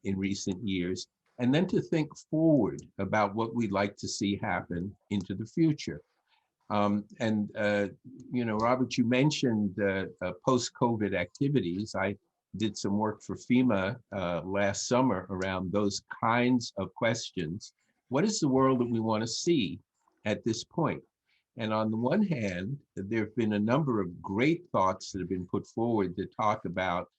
in recent years, and then to think forward about what we'd like to see happen into the future. You know, Robert, you mentioned post-COVID activities. I did some work for FEMA last summer around those kinds of questions. What is the world that we want to see at this point? And on the one hand, there have been a number of great thoughts that have been put forward to talk about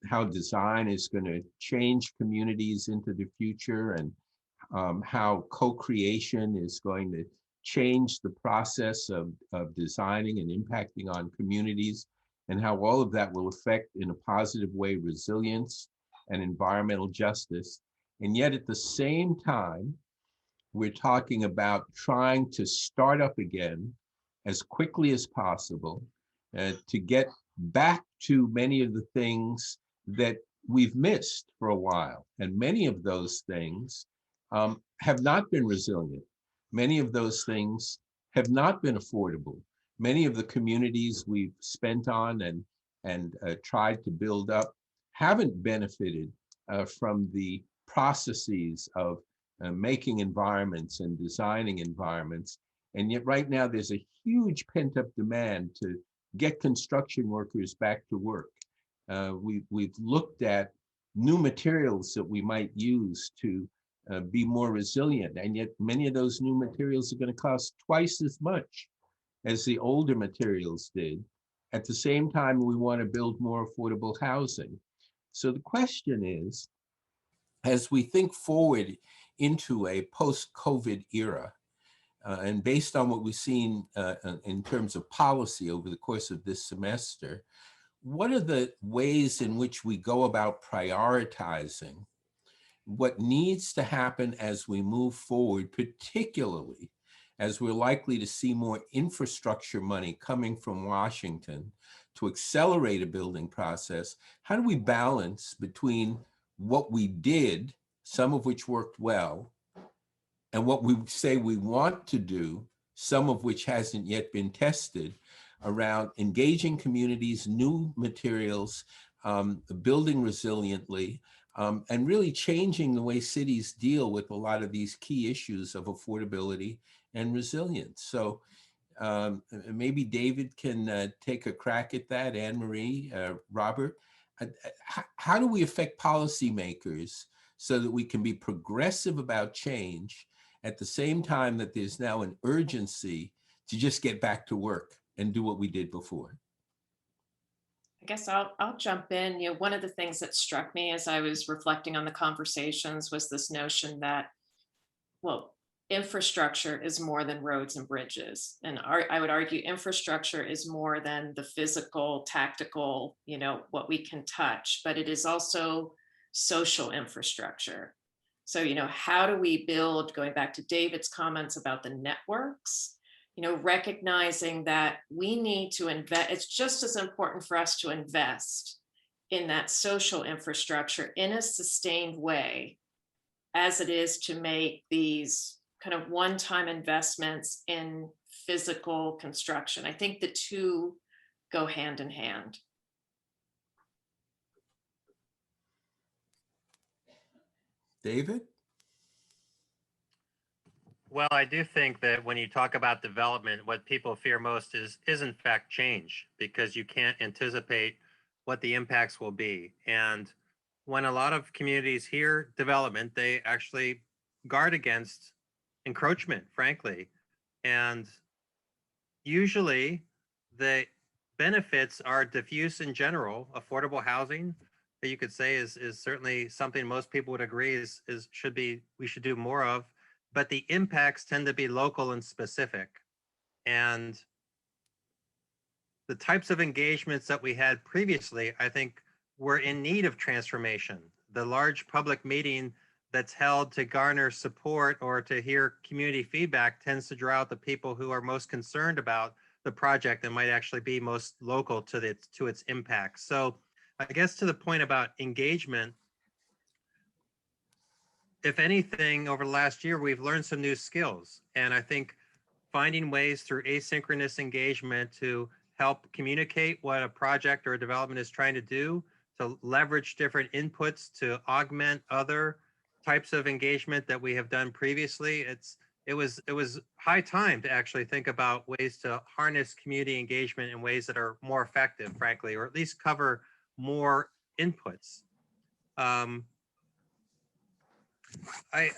how design is going to change communities into the future, and how co-creation is going to change the process of designing and impacting on communities, and how all of that will affect in a positive way resilience and environmental justice. And yet at the same time, we're talking about trying to start up again as quickly as possible to get back to many of the things that we've missed for a while. And many of those things have not been resilient. Many of those things have not been affordable. Many of the communities we've spent on and tried to build up haven't benefited from the processes of making environments and designing environments. And yet right now there's a huge pent-up demand to get construction workers back to work. We've looked at new materials that we might use to be more resilient, and yet many of those new materials are going to cost twice as much as the older materials did. At the same time, we want to build more affordable housing. So the question is, as we think forward into a post-COVID era, and based on what we've seen in terms of policy over the course of this semester, what are the ways in which we go about prioritizing what needs to happen as we move forward, particularly as we're likely to see more infrastructure money coming from Washington to accelerate a building process? How do we balance between what we did, some of which worked well, and what we say we want to do, some of which hasn't yet been tested, around engaging communities, new materials, building resiliently, and really changing the way cities deal with a lot of these key issues of affordability and resilience. So maybe David can take a crack at that, Anne Marie, Robert. How do we affect policymakers so that we can be progressive about change at the same time that there's now an urgency to just get back to work and do what we did before? I guess I'll jump in. You know, one of the things that struck me as I was reflecting on the conversations was this notion that, well, infrastructure is more than roads and bridges. And I would argue infrastructure is more than the physical, tactical, you know, what we can touch, but it is also social infrastructure. So, you know, how do we build, going back to David's comments about the networks, you know, recognizing that we need to invest, it's just as important for us to invest in that social infrastructure in a sustained way as it is to make these kind of one-time investments in physical construction. I think the two go hand in hand. David? Well, I do think that when you talk about development, what people fear most is in fact change, because you can't anticipate what the impacts will be. And when a lot of communities hear development, they actually guard against encroachment, frankly. And usually the benefits are diffuse in general. Affordable housing that you could say is certainly something most people would agree is should be we should do more of, but the impacts tend to be local and specific. And the types of engagements that we had previously, I think, were in need of transformation. The large public meeting that's held to garner support or to hear community feedback tends to draw out the people who are most concerned about the project and might actually be most local to its impact. So I guess to the point about engagement, if anything, over the last year, we've learned some new skills. And I think finding ways through asynchronous engagement to help communicate what a project or a development is trying to do, to leverage different inputs to augment other types of engagement that we have done previously. It was high time to actually think about ways to harness community engagement in ways that are more effective, frankly, or at least cover more inputs. I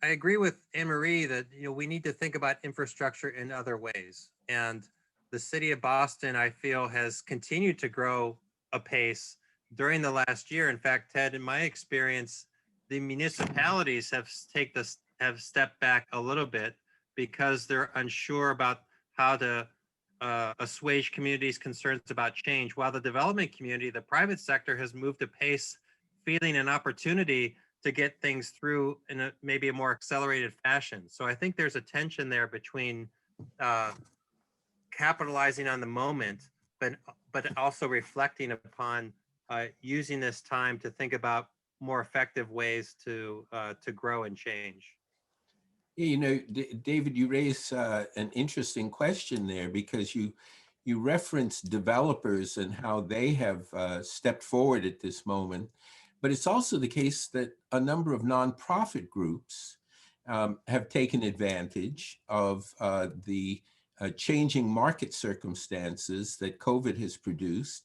I agree with Anne Marie that we need to think about infrastructure in other ways. And the city of Boston, I feel, has continued to grow apace during the last year. In fact, Ted, in my experience, the municipalities have stepped back a little bit because they're unsure about how to assuage communities' concerns about change. While the development community, the private sector, has moved apace, feeling an opportunity to get things through in maybe a more accelerated fashion. So I think there's a tension there between capitalizing on the moment, but also reflecting upon using this time to think about more effective ways to grow and change. Yeah, David, you raise an interesting question there because you reference developers and how they have stepped forward at this moment. But it's also the case that a number of nonprofit groups have taken advantage of the changing market circumstances that COVID has produced.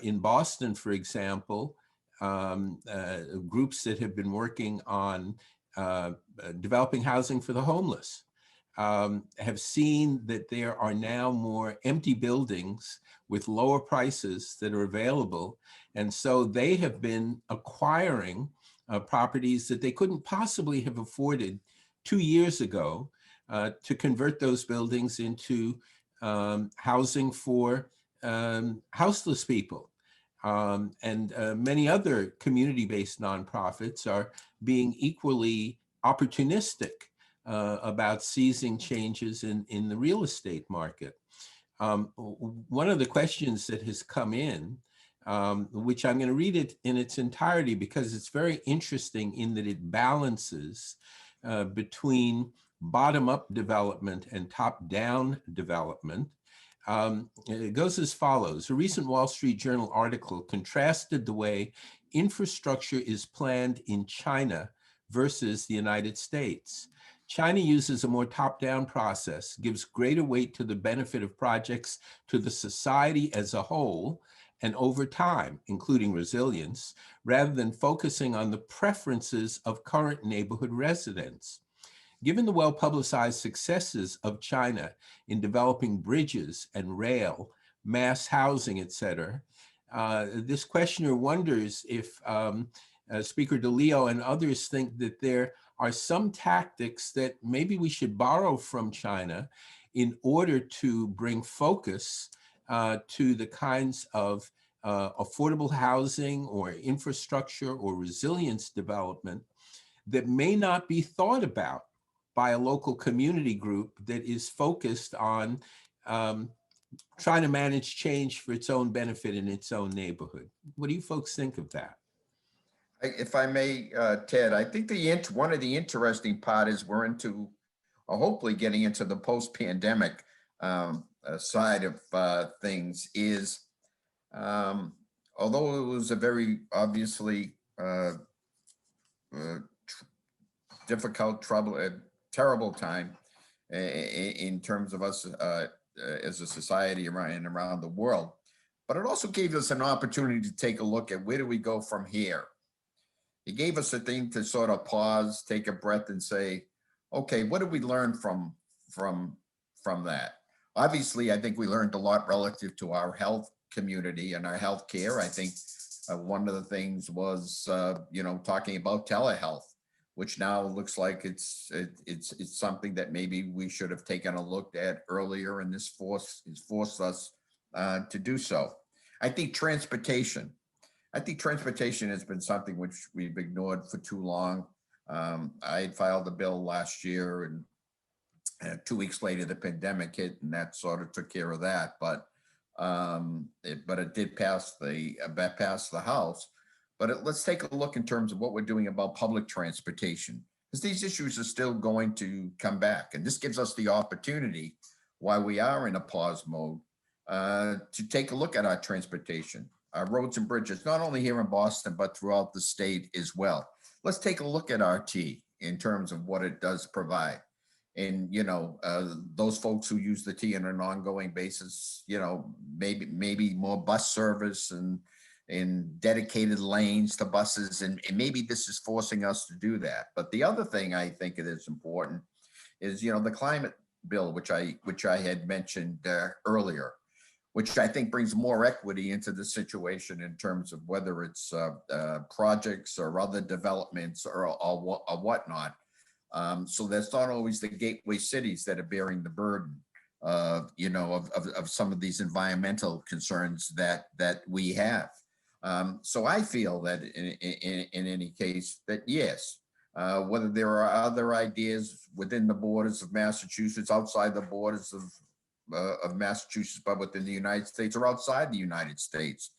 In Boston, for example, groups that have been working on developing housing for the homeless have seen that there are now more empty buildings with lower prices that are available. And so they have been acquiring properties that they couldn't possibly have afforded 2 years ago to convert those buildings into housing for houseless people. And many other community-based nonprofits are being equally opportunistic about seizing changes in the real estate market. One of the questions that has come in, which I'm going to read it in its entirety because it's very interesting in that it balances between bottom-up development and top-down development. It goes as follows. A recent Wall Street Journal article contrasted the way infrastructure is planned in China versus the United States. China uses a more top-down process, gives greater weight to the benefit of projects to the society as a whole and over time, including resilience, rather than focusing on the preferences of current neighborhood residents. Given the well-publicized successes of China in developing bridges and rail, mass housing, et cetera, this questioner wonders if Speaker Deleo and others think that there are some tactics that maybe we should borrow from China in order to bring focus to the kinds of affordable housing or infrastructure or resilience development that may not be thought about by a local community group that is focused on trying to manage change for its own benefit in its own neighborhood. What do you folks think of that? If I may, Ted, I think one of the interesting part is we're into, hopefully getting into the post-pandemic side of things is, although it was a very obviously difficult, terrible time in terms of us as a society around the world, but it also gave us an opportunity to take a look at where do we go from here. It gave us a thing to sort of pause, take a breath, and say, okay, what did we learn from that? Obviously, I think we learned a lot relative to our health community and our health care. I think one of the things was, talking about telehealth, which now looks like it's something that maybe we should have taken a look at earlier, and this forced us to do so. I think transportation. I think transportation has been something which we've ignored for too long. I had filed a bill last year, and 2 weeks later, the pandemic hit, and that sort of took care of that. But it did pass the House. But let's take a look in terms of what we're doing about public transportation, because these issues are still going to come back, and this gives us the opportunity, while we are in a pause mode, to take a look at our transportation, our roads and bridges, not only here in Boston but throughout the state as well. Let's take a look at RT in terms of what it does provide. And, those folks who use the T on an ongoing basis, maybe more bus service and dedicated lanes to buses. And maybe this is forcing us to do that. But the other thing I think it is important is, the climate bill, which I had mentioned earlier, which I think brings more equity into the situation in terms of whether it's projects or other developments or whatnot. So that's not always the gateway cities that are bearing the burden of some of these environmental concerns that we have. So I feel that in any case that yes, whether there are other ideas within the borders of Massachusetts, outside the borders of Massachusetts, but within the United States or outside the United States,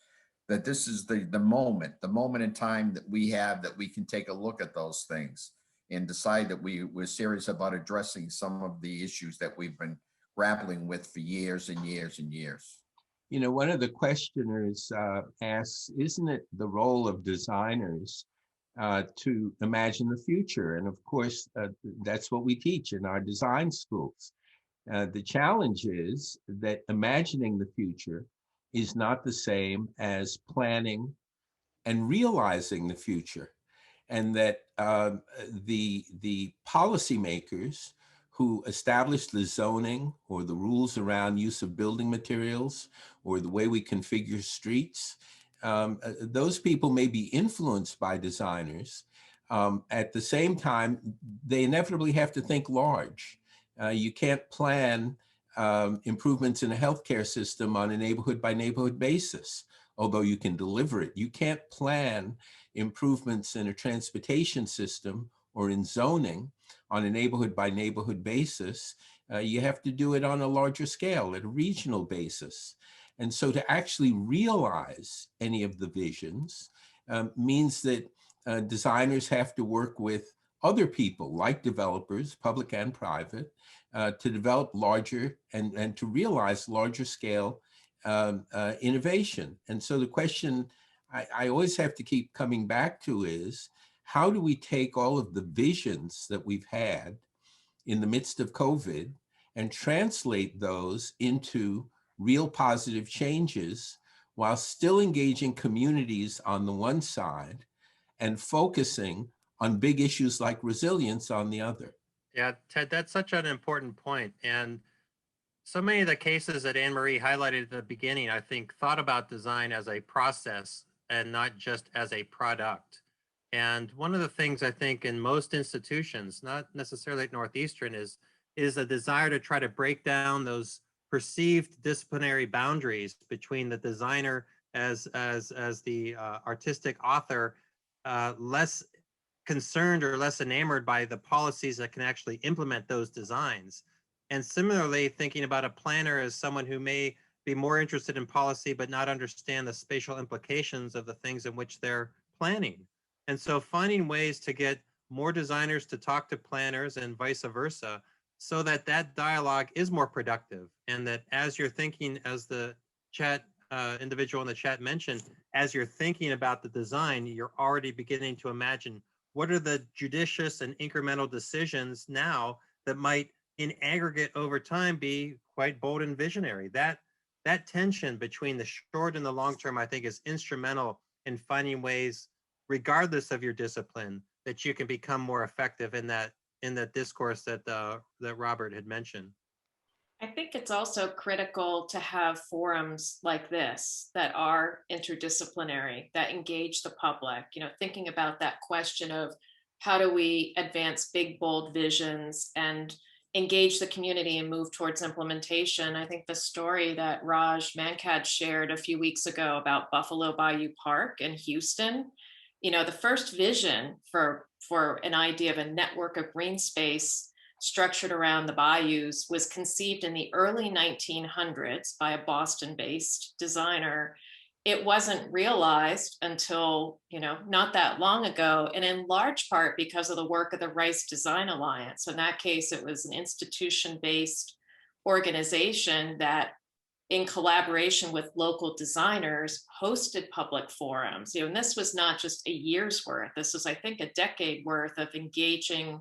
that this is the moment in time that we have, that we can take a look at those things and decide that we're serious about addressing some of the issues that we've been grappling with for years and years and years. One of the questioners asks, isn't it the role of designers to imagine the future? And of course, that's what we teach in our design schools. The challenge is that imagining the future is not the same as planning and realizing the future. And that the policymakers who establish the zoning or the rules around use of building materials or the way we configure streets, those people may be influenced by designers. At the same time, they inevitably have to think large. You can't plan improvements in a healthcare system on a neighborhood by neighborhood basis, although you can deliver it. You can't plan improvements in a transportation system or in zoning on a neighborhood by neighborhood basis. You have to do it on a larger scale, at a regional basis. And so to actually realize any of the visions means that designers have to work with other people like developers, public and private, to develop larger and to realize larger scale innovation. And so the question I always have to keep coming back to is, how do we take all of the visions that we've had in the midst of COVID and translate those into real positive changes while still engaging communities on the one side and focusing on big issues like resilience on the other? Yeah, Ted, that's such an important point. And so many of the cases that Anne Marie highlighted at the beginning, I think, thought about design as a process and not just as a product. And one of the things I think in most institutions, not necessarily at Northeastern, is a desire to try to break down those perceived disciplinary boundaries between the designer as the artistic author, less concerned or less enamored by the policies that can actually implement those designs. And similarly, thinking about a planner as someone who may be more interested in policy but not understand the spatial implications of the things in which they're planning. And so finding ways to get more designers to talk to planners and vice versa, so that that dialogue is more productive, and that as you're thinking, as the chat individual in the chat mentioned, as you're thinking about the design, you're already beginning to imagine what are the judicious and incremental decisions now that might in aggregate over time be quite bold and visionary. That tension between the short and the long term, I think, is instrumental in finding ways regardless of your discipline, that you can become more effective in that discourse that that Robert had mentioned. I think it's also critical to have forums like this that are interdisciplinary, that engage the public, thinking about that question of how do we advance big, bold visions and engage the community and move towards implementation. I think the story that Raj Mankad shared a few weeks ago about Buffalo Bayou Park in Houston, the first vision for an idea of a network of green space structured around the bayous was conceived in the early 1900s by a Boston-based designer. It wasn't realized until, not that long ago, and in large part because of the work of the Rice Design Alliance. In that case, it was an institution-based organization that, in collaboration with local designers, hosted public forums. And this was not just a year's worth. This was, I think, a decade worth of engaging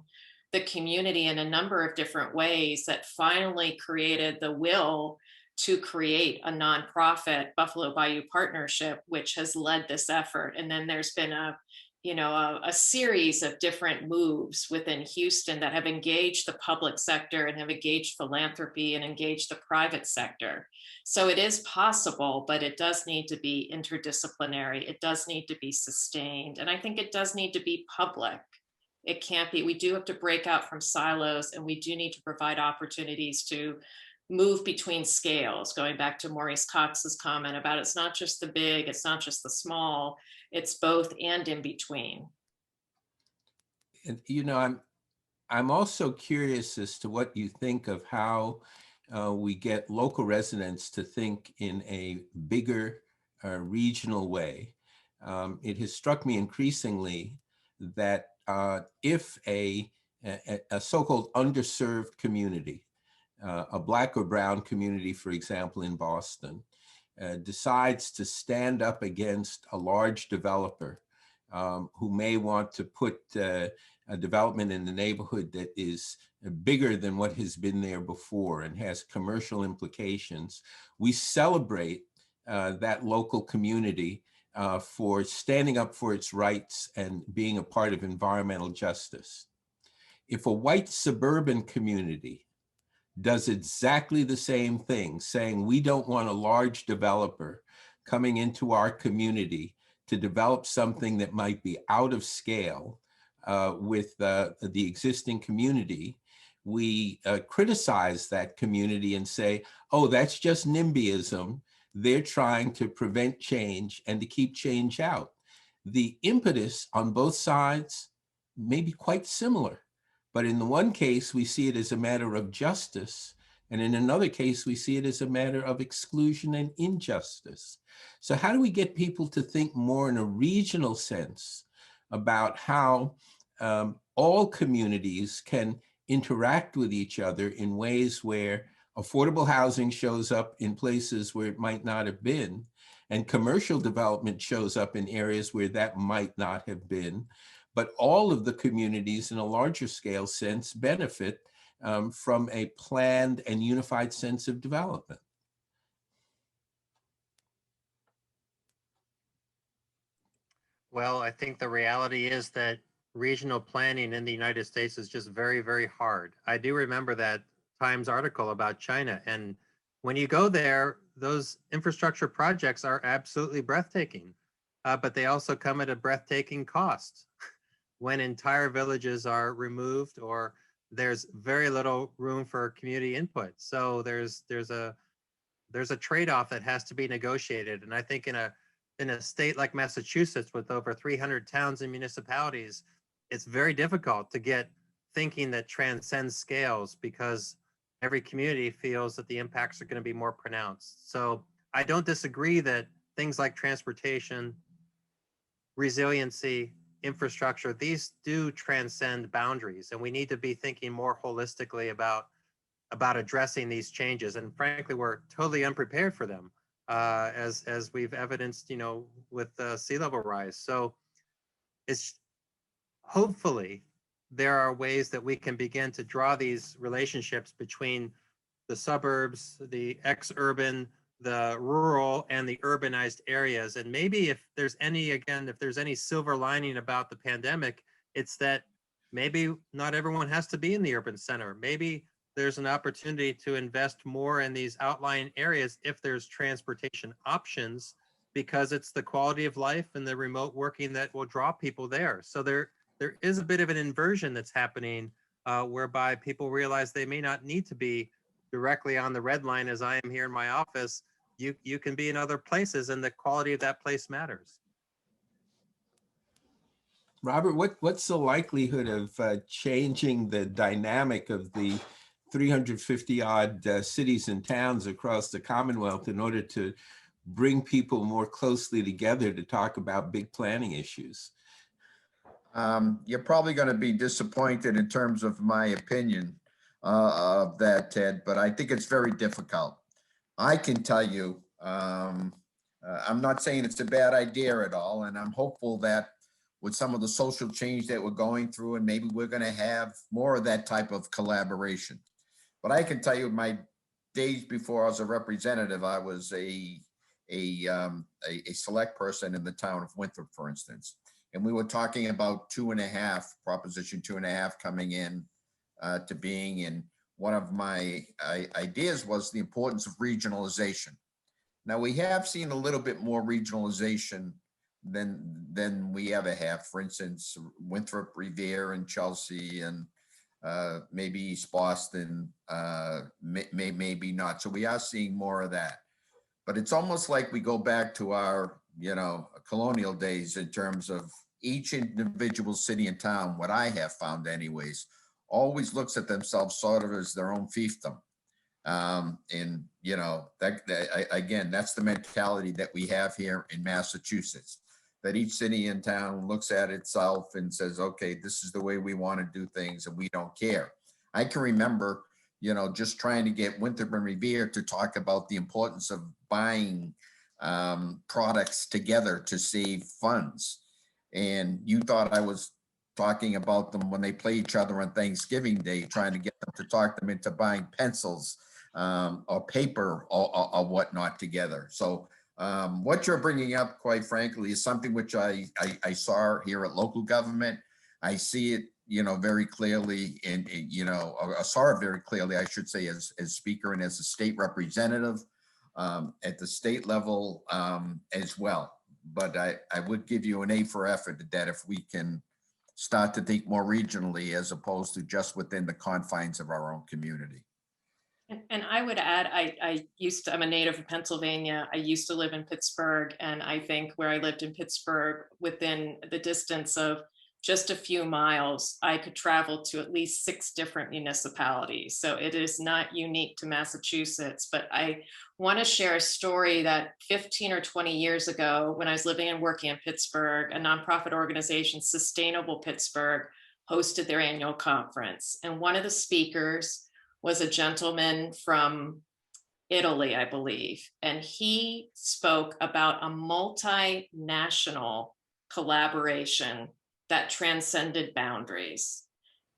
the community in a number of different ways that finally created the will to create a nonprofit Buffalo Bayou Partnership, which has led this effort. And then there's been a series of different moves within Houston that have engaged the public sector and have engaged philanthropy and engaged the private sector. So it is possible, but it does need to be interdisciplinary. It does need to be sustained. And I think it does need to be public. It can't be, we do have to break out from silos, and we do need to provide opportunities to move between scales, going back to Maurice Cox's comment about it's not just the big, it's not just the small, it's both and in between. And I'm also curious as to what you think of how we get local residents to think in a bigger regional way. It has struck me increasingly that if a so-called underserved community, a Black or brown community, for example, in Boston, decides to stand up against a large developer who may want to put a development in the neighborhood that is bigger than what has been there before and has commercial implications, we celebrate that local community for standing up for its rights and being a part of environmental justice. If a white suburban community does exactly the same thing, saying we don't want a large developer coming into our community to develop something that might be out of scale with the existing community, we criticize that community and say, oh, that's just NIMBYism. They're trying to prevent change and to keep change out. The impetus on both sides may be quite similar, but in the one case, we see it as a matter of justice, and in another case, we see it as a matter of exclusion and injustice. So how do we get people to think more in a regional sense about how all communities can interact with each other in ways where affordable housing shows up in places where it might not have been, and commercial development shows up in areas where that might not have been, but all of the communities in a larger scale sense benefit from a planned and unified sense of development? Well, I think the reality is that regional planning in the United States is just very, very hard. I do remember that Times article about China, and when you go there, those infrastructure projects are absolutely breathtaking, but they also come at a breathtaking cost when entire villages are removed or there's very little room for community input. So there's a trade-off that has to be negotiated. And I think in a state like Massachusetts with over 300 towns and municipalities, it's very difficult to get thinking that transcends scales because every community feels that the impacts are going to be more pronounced. So I don't disagree that things like transportation, resiliency, infrastructure, these do transcend boundaries, and we need to be thinking more holistically about addressing these changes. And frankly, we're totally unprepared for them, as we've evidenced, with sea level rise. So it's hopefully there are ways that we can begin to draw these relationships between the suburbs, the ex-urban, the rural and the urbanized areas. And maybe if there's any, again, if there's any silver lining about the pandemic, it's that maybe not everyone has to be in the urban center. Maybe there's an opportunity to invest more in these outlying areas if there's transportation options, because it's the quality of life and the remote working that will draw people there. So there is a bit of an inversion that's happening, whereby people realize they may not need to be directly on the red line as I am here in my office. You can be in other places, and the quality of that place matters. Robert, what's the likelihood of changing the dynamic of the 350 odd cities and towns across the Commonwealth in order to bring people more closely together to talk about big planning issues? You're probably going to be disappointed in terms of my opinion of that, Ted, but I think it's very difficult. I can tell you, I'm not saying it's a bad idea at all, and I'm hopeful that with some of the social change that we're going through, and maybe we're going to have more of that type of collaboration. But I can tell you, my days before I was a representative, I was a select person in the town of Winthrop, for instance. And we were talking about Proposition 2.5 coming in to being. And one of my ideas was the importance of regionalization. Now, we have seen a little bit more regionalization than we ever have. For instance, Winthrop, Revere, and Chelsea, and maybe East Boston, maybe not. So we are seeing more of that. But it's almost like we go back to our, colonial days in terms of each individual city and town, what I have found anyways, always looks at themselves sort of as their own fiefdom. And, again, that's the mentality that we have here in Massachusetts, that each city and town looks at itself and says, okay, this is the way we want to do things, and we don't care. I can remember, just trying to get Winthrop and Revere to talk about the importance of buying products together to save funds. And you thought I was talking about them when they play each other on Thanksgiving Day, trying to get them to talk them into buying pencils or paper or whatnot together. So what you're bringing up, quite frankly, is something which I saw here at local government. I see it, very clearly, and I saw it very clearly, I should say, as speaker and as a state representative at the state level as well. But I would give you an A for effort that if we can start to think more regionally as opposed to just within the confines of our own community. And I would add, I'm a native of Pennsylvania. I used to live in Pittsburgh, and I think where I lived in Pittsburgh, within the distance of just a few miles, I could travel to at least 6 different municipalities. So it is not unique to Massachusetts, but I want to share a story that 15 or 20 years ago, when I was living and working in Pittsburgh, a nonprofit organization, Sustainable Pittsburgh, hosted their annual conference. And one of the speakers was a gentleman from Italy, I believe. And he spoke about a multinational collaboration that transcended boundaries.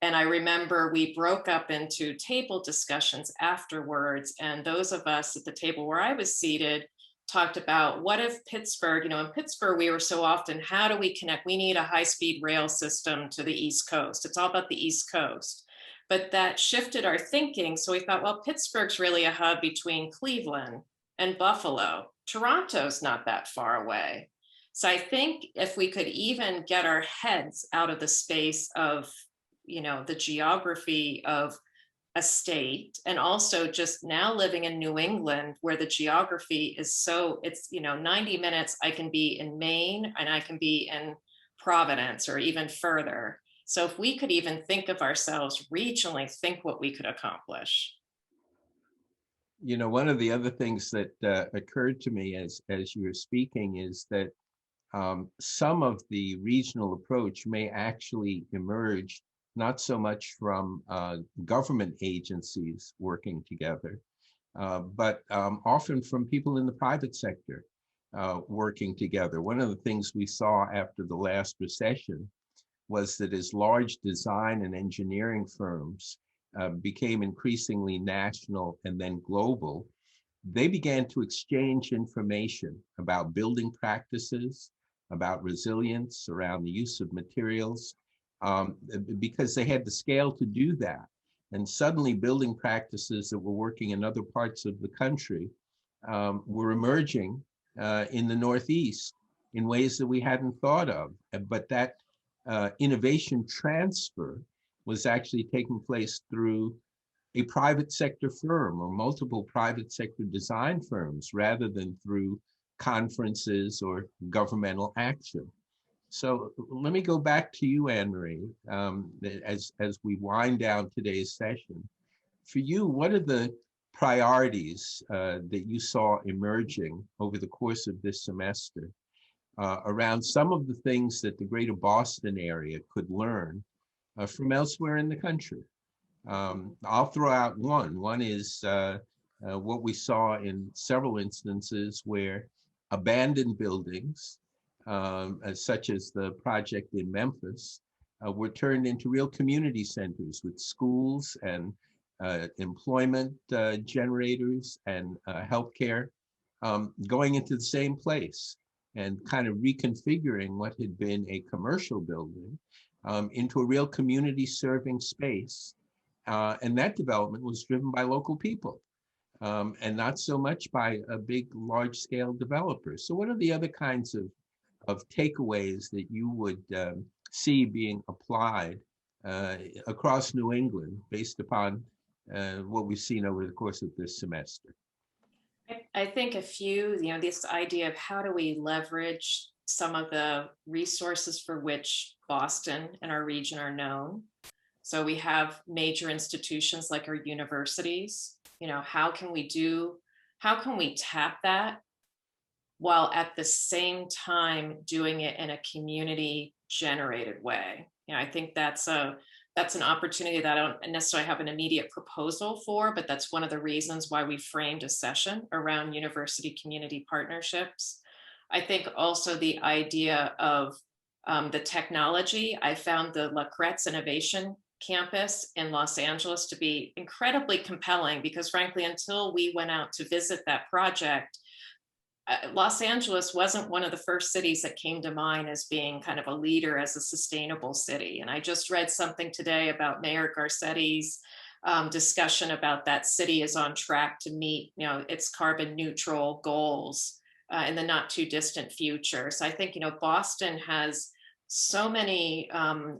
And I remember we broke up into table discussions afterwards. And those of us at the table where I was seated talked about, what if Pittsburgh, in Pittsburgh, we were so often, how do we connect? We need a high-speed rail system to the East Coast. It's all about the East Coast. But that shifted our thinking. So we thought, well, Pittsburgh's really a hub between Cleveland and Buffalo. Toronto's not that far away. So I think if we could even get our heads out of the space of, the geography of a state, and also just now living in New England, where the geography is it's 90 minutes, I can be in Maine and I can be in Providence or even further. So if we could even think of ourselves regionally, think what we could accomplish. One of the other things that occurred to me as you were speaking is that some of the regional approach may actually emerge not so much from government agencies working together, but often from people in the private sector working together. One of the things we saw after the last recession was that as large design and engineering firms became increasingly national and then global, they began to exchange information about building practices, about resilience, around the use of materials, because they had the scale to do that. And suddenly building practices that were working in other parts of the country were emerging in the Northeast in ways that we hadn't thought of. But that innovation transfer was actually taking place through a private sector firm or multiple private sector design firms rather than through conferences or governmental action. So let me go back to you, Anne-Marie, as we wind down today's session. For you, what are the priorities that you saw emerging over the course of this semester around some of the things that the greater Boston area could learn from elsewhere in the country? I'll throw out one. One is what we saw in several instances where abandoned buildings, such as the project in Memphis, were turned into real community centers with schools and employment generators and healthcare going into the same place and kind of reconfiguring what had been a commercial building into a real community serving space. And that development was driven by local people and not so much by a big, large scale developer. So what are the other kinds of takeaways that you would see being applied across New England based upon what we've seen over the course of this semester? I think a few, this idea of how do we leverage some of the resources for which Boston and our region are known. So we have major institutions like our universities. How can we tap that while at the same time doing it in a community generated way? I think that's an opportunity that I don't necessarily have an immediate proposal for, but that's one of the reasons why we framed a session around university community partnerships. I think also the idea of the technology. I found the La Cretz Innovation Campus in Los Angeles to be incredibly compelling because frankly, until we went out to visit that project, Los Angeles wasn't one of the first cities that came to mind as being kind of a leader as a sustainable city. And I just read something today about Mayor Garcetti's discussion about that city is on track to meet, its carbon neutral goals in the not too distant future. So I think, Boston has so many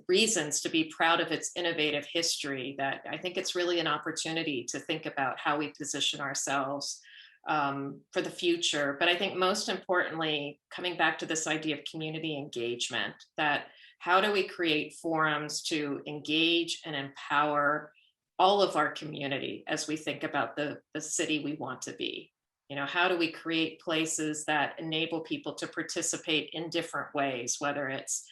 reasons to be proud of its innovative history that I think it's really an opportunity to think about how we position ourselves for the future. But I think most importantly, coming back to this idea of community engagement, that how do we create forums to engage and empower all of our community as we think about the city we want to be? How do we create places that enable people to participate in different ways, whether it's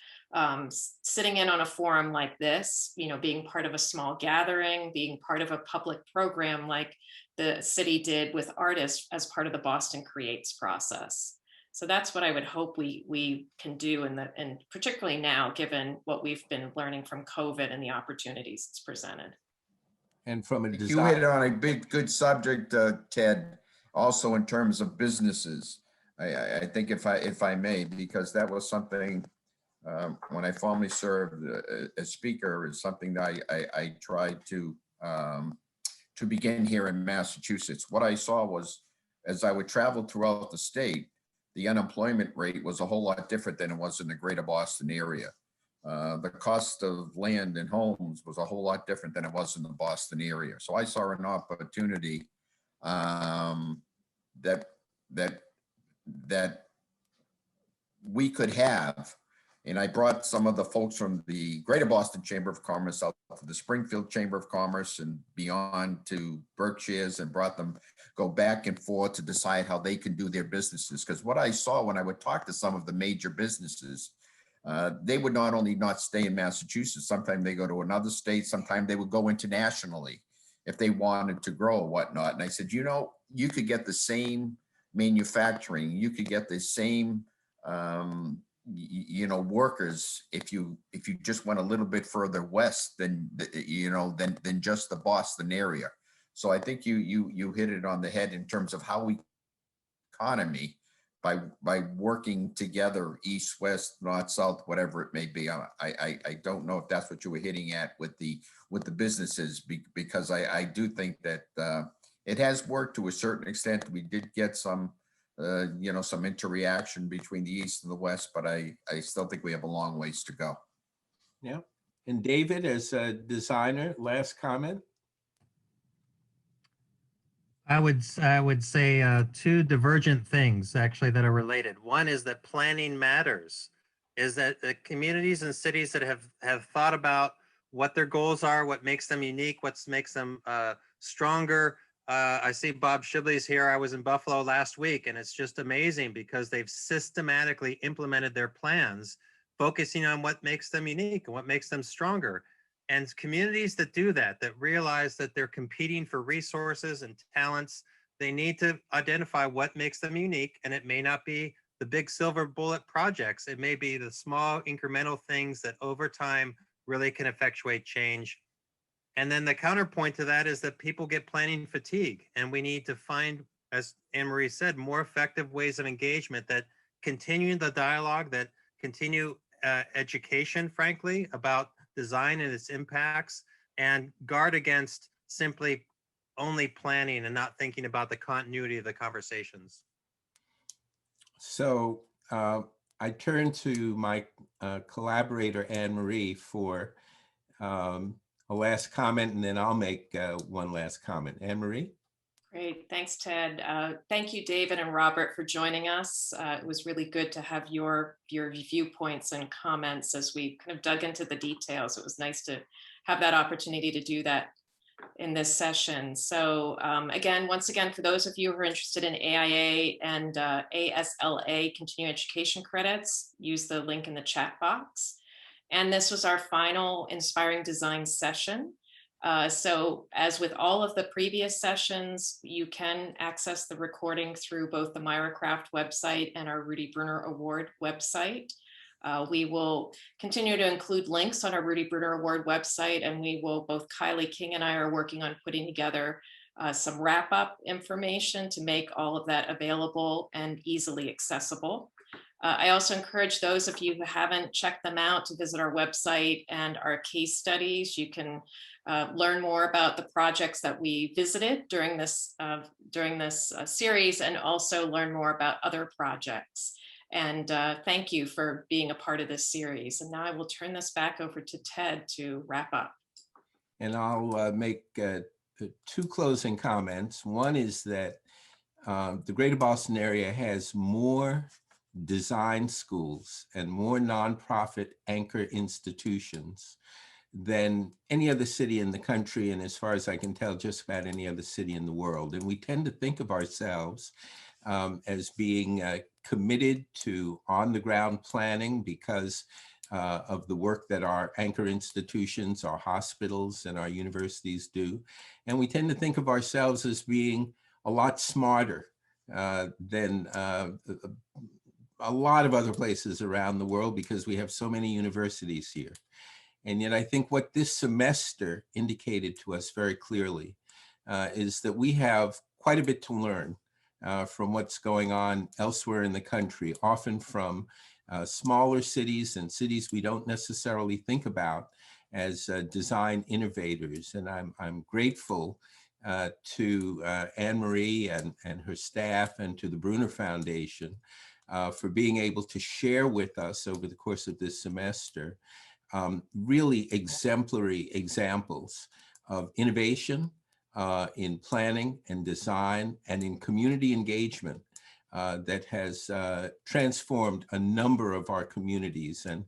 sitting in on a forum like this, being part of a small gathering, being part of a public program like the city did with artists as part of the Boston Creates process. So that's what I would hope we can do, and particularly now, given what we've been learning from COVID and the opportunities it's presented. And from a design, you hit on a good subject, Ted. Also, in terms of businesses, I think if I may, because that was something. When I formerly served as speaker, is something that I tried to begin here in Massachusetts. What I saw was, as I would travel throughout the state, the unemployment rate was a whole lot different than it was in the greater Boston area. The cost of land and homes was a whole lot different than it was in the Boston area. So I saw an opportunity that we could have. And I brought some of the folks from the Greater Boston Chamber of Commerce out to the Springfield Chamber of Commerce and beyond to Berkshire's, and brought them go back and forth to decide how they can do their businesses. Because what I saw when I would talk to some of the major businesses, they would not only not stay in Massachusetts, sometimes they go to another state, sometimes they would go internationally if they wanted to grow or whatnot. And I said, you could get the same manufacturing, you could get the same workers if you just went a little bit further west than just the Boston area. So I think you hit it on the head in terms of how we economy by working together, east, west, north, south, whatever it may be. I don't know if that's what you were hitting at with the businesses, because I do think that it has worked to a certain extent. We did get some some interaction between the east and the west, but I still think we have a long ways to go. Yeah. And David, as a designer, last comment? I would say two divergent things actually that are related. One is that planning matters, is that the communities and cities that have thought about what their goals are, what makes them unique, what makes them stronger. I see Bob Shibley's here. I was in Buffalo last week, and it's just amazing because they've systematically implemented their plans, focusing on what makes them unique and what makes them stronger. And communities that do that, that realize that they're competing for resources and talents, they need to identify what makes them unique. And it may not be the big silver bullet projects. It may be the small incremental things that over time really can effectuate change. And then the counterpoint to that is that people get planning fatigue. And we need to find, as Anne-Marie said, more effective ways of engagement that continue the dialogue, that continue education, frankly, about design and its impacts, and guard against simply only planning and not thinking about the continuity of the conversations. So I turn to my collaborator, Anne-Marie, for a last comment, and then I'll make one last comment. Anne-Marie? Great. Thanks, Ted. Thank you, David and Robert, for joining us. It was really good to have your viewpoints and comments as we kind of dug into the details. It was nice to have that opportunity to do that in this session. So once again, for those of you who are interested in AIA and ASLA continuing education credits, use the link in the chat box. And this was our final Inspiring Design session. So as with all of the previous sessions, you can access the recording through both the Myra Kraft website and our Rudy Bruner Award website. We will continue to include links on our Rudy Bruner Award website, and we will, both Kylie King and I are working on putting together some wrap-up information to make all of that available and easily accessible. I also encourage those of you who haven't checked them out to visit our website and our case studies. You can learn more about the projects that we visited during this series, and also learn more about other projects. And thank you for being a part of this series. And now I will turn this back over to Ted to wrap up. And I'll make two closing comments. One is that the Greater Boston area has more design schools and more nonprofit anchor institutions than any other city in the country, and as far as I can tell, just about any other city in the world. And we tend to think of ourselves as being committed to on-the-ground planning because of the work that our anchor institutions, our hospitals, and our universities do. And we tend to think of ourselves as being a lot smarter than a lot of other places around the world because we have so many universities here. And yet I think what this semester indicated to us very clearly is that we have quite a bit to learn from what's going on elsewhere in the country, often from smaller cities and cities we don't necessarily think about as design innovators. And I'm grateful to Anne-Marie and her staff and to the Bruner Foundation for being able to share with us over the course of this semester really exemplary examples of innovation in planning and design and in community engagement that has transformed a number of our communities. And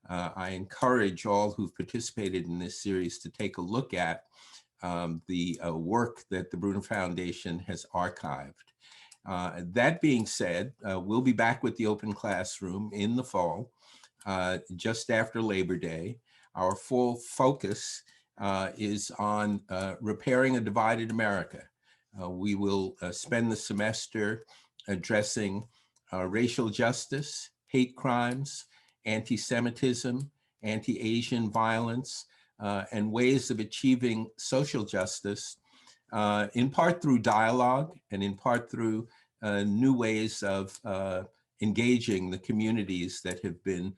I encourage all who've participated in this series to take a look at the work that the Bruner Foundation has archived. That being said, we'll be back with the open classroom in the fall, just after Labor Day. Our full focus is on repairing a divided America. We will spend the semester addressing racial justice, hate crimes, anti-Semitism, anti-Asian violence, and ways of achieving social justice in part through dialogue and in part through new ways of engaging the communities that have been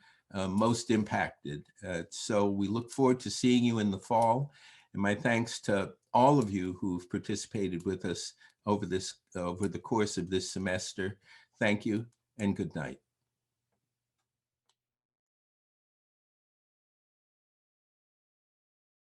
most impacted. So we look forward to seeing you in the fall. And my thanks to all of you who've participated with us over the course of this semester. Thank you and good night.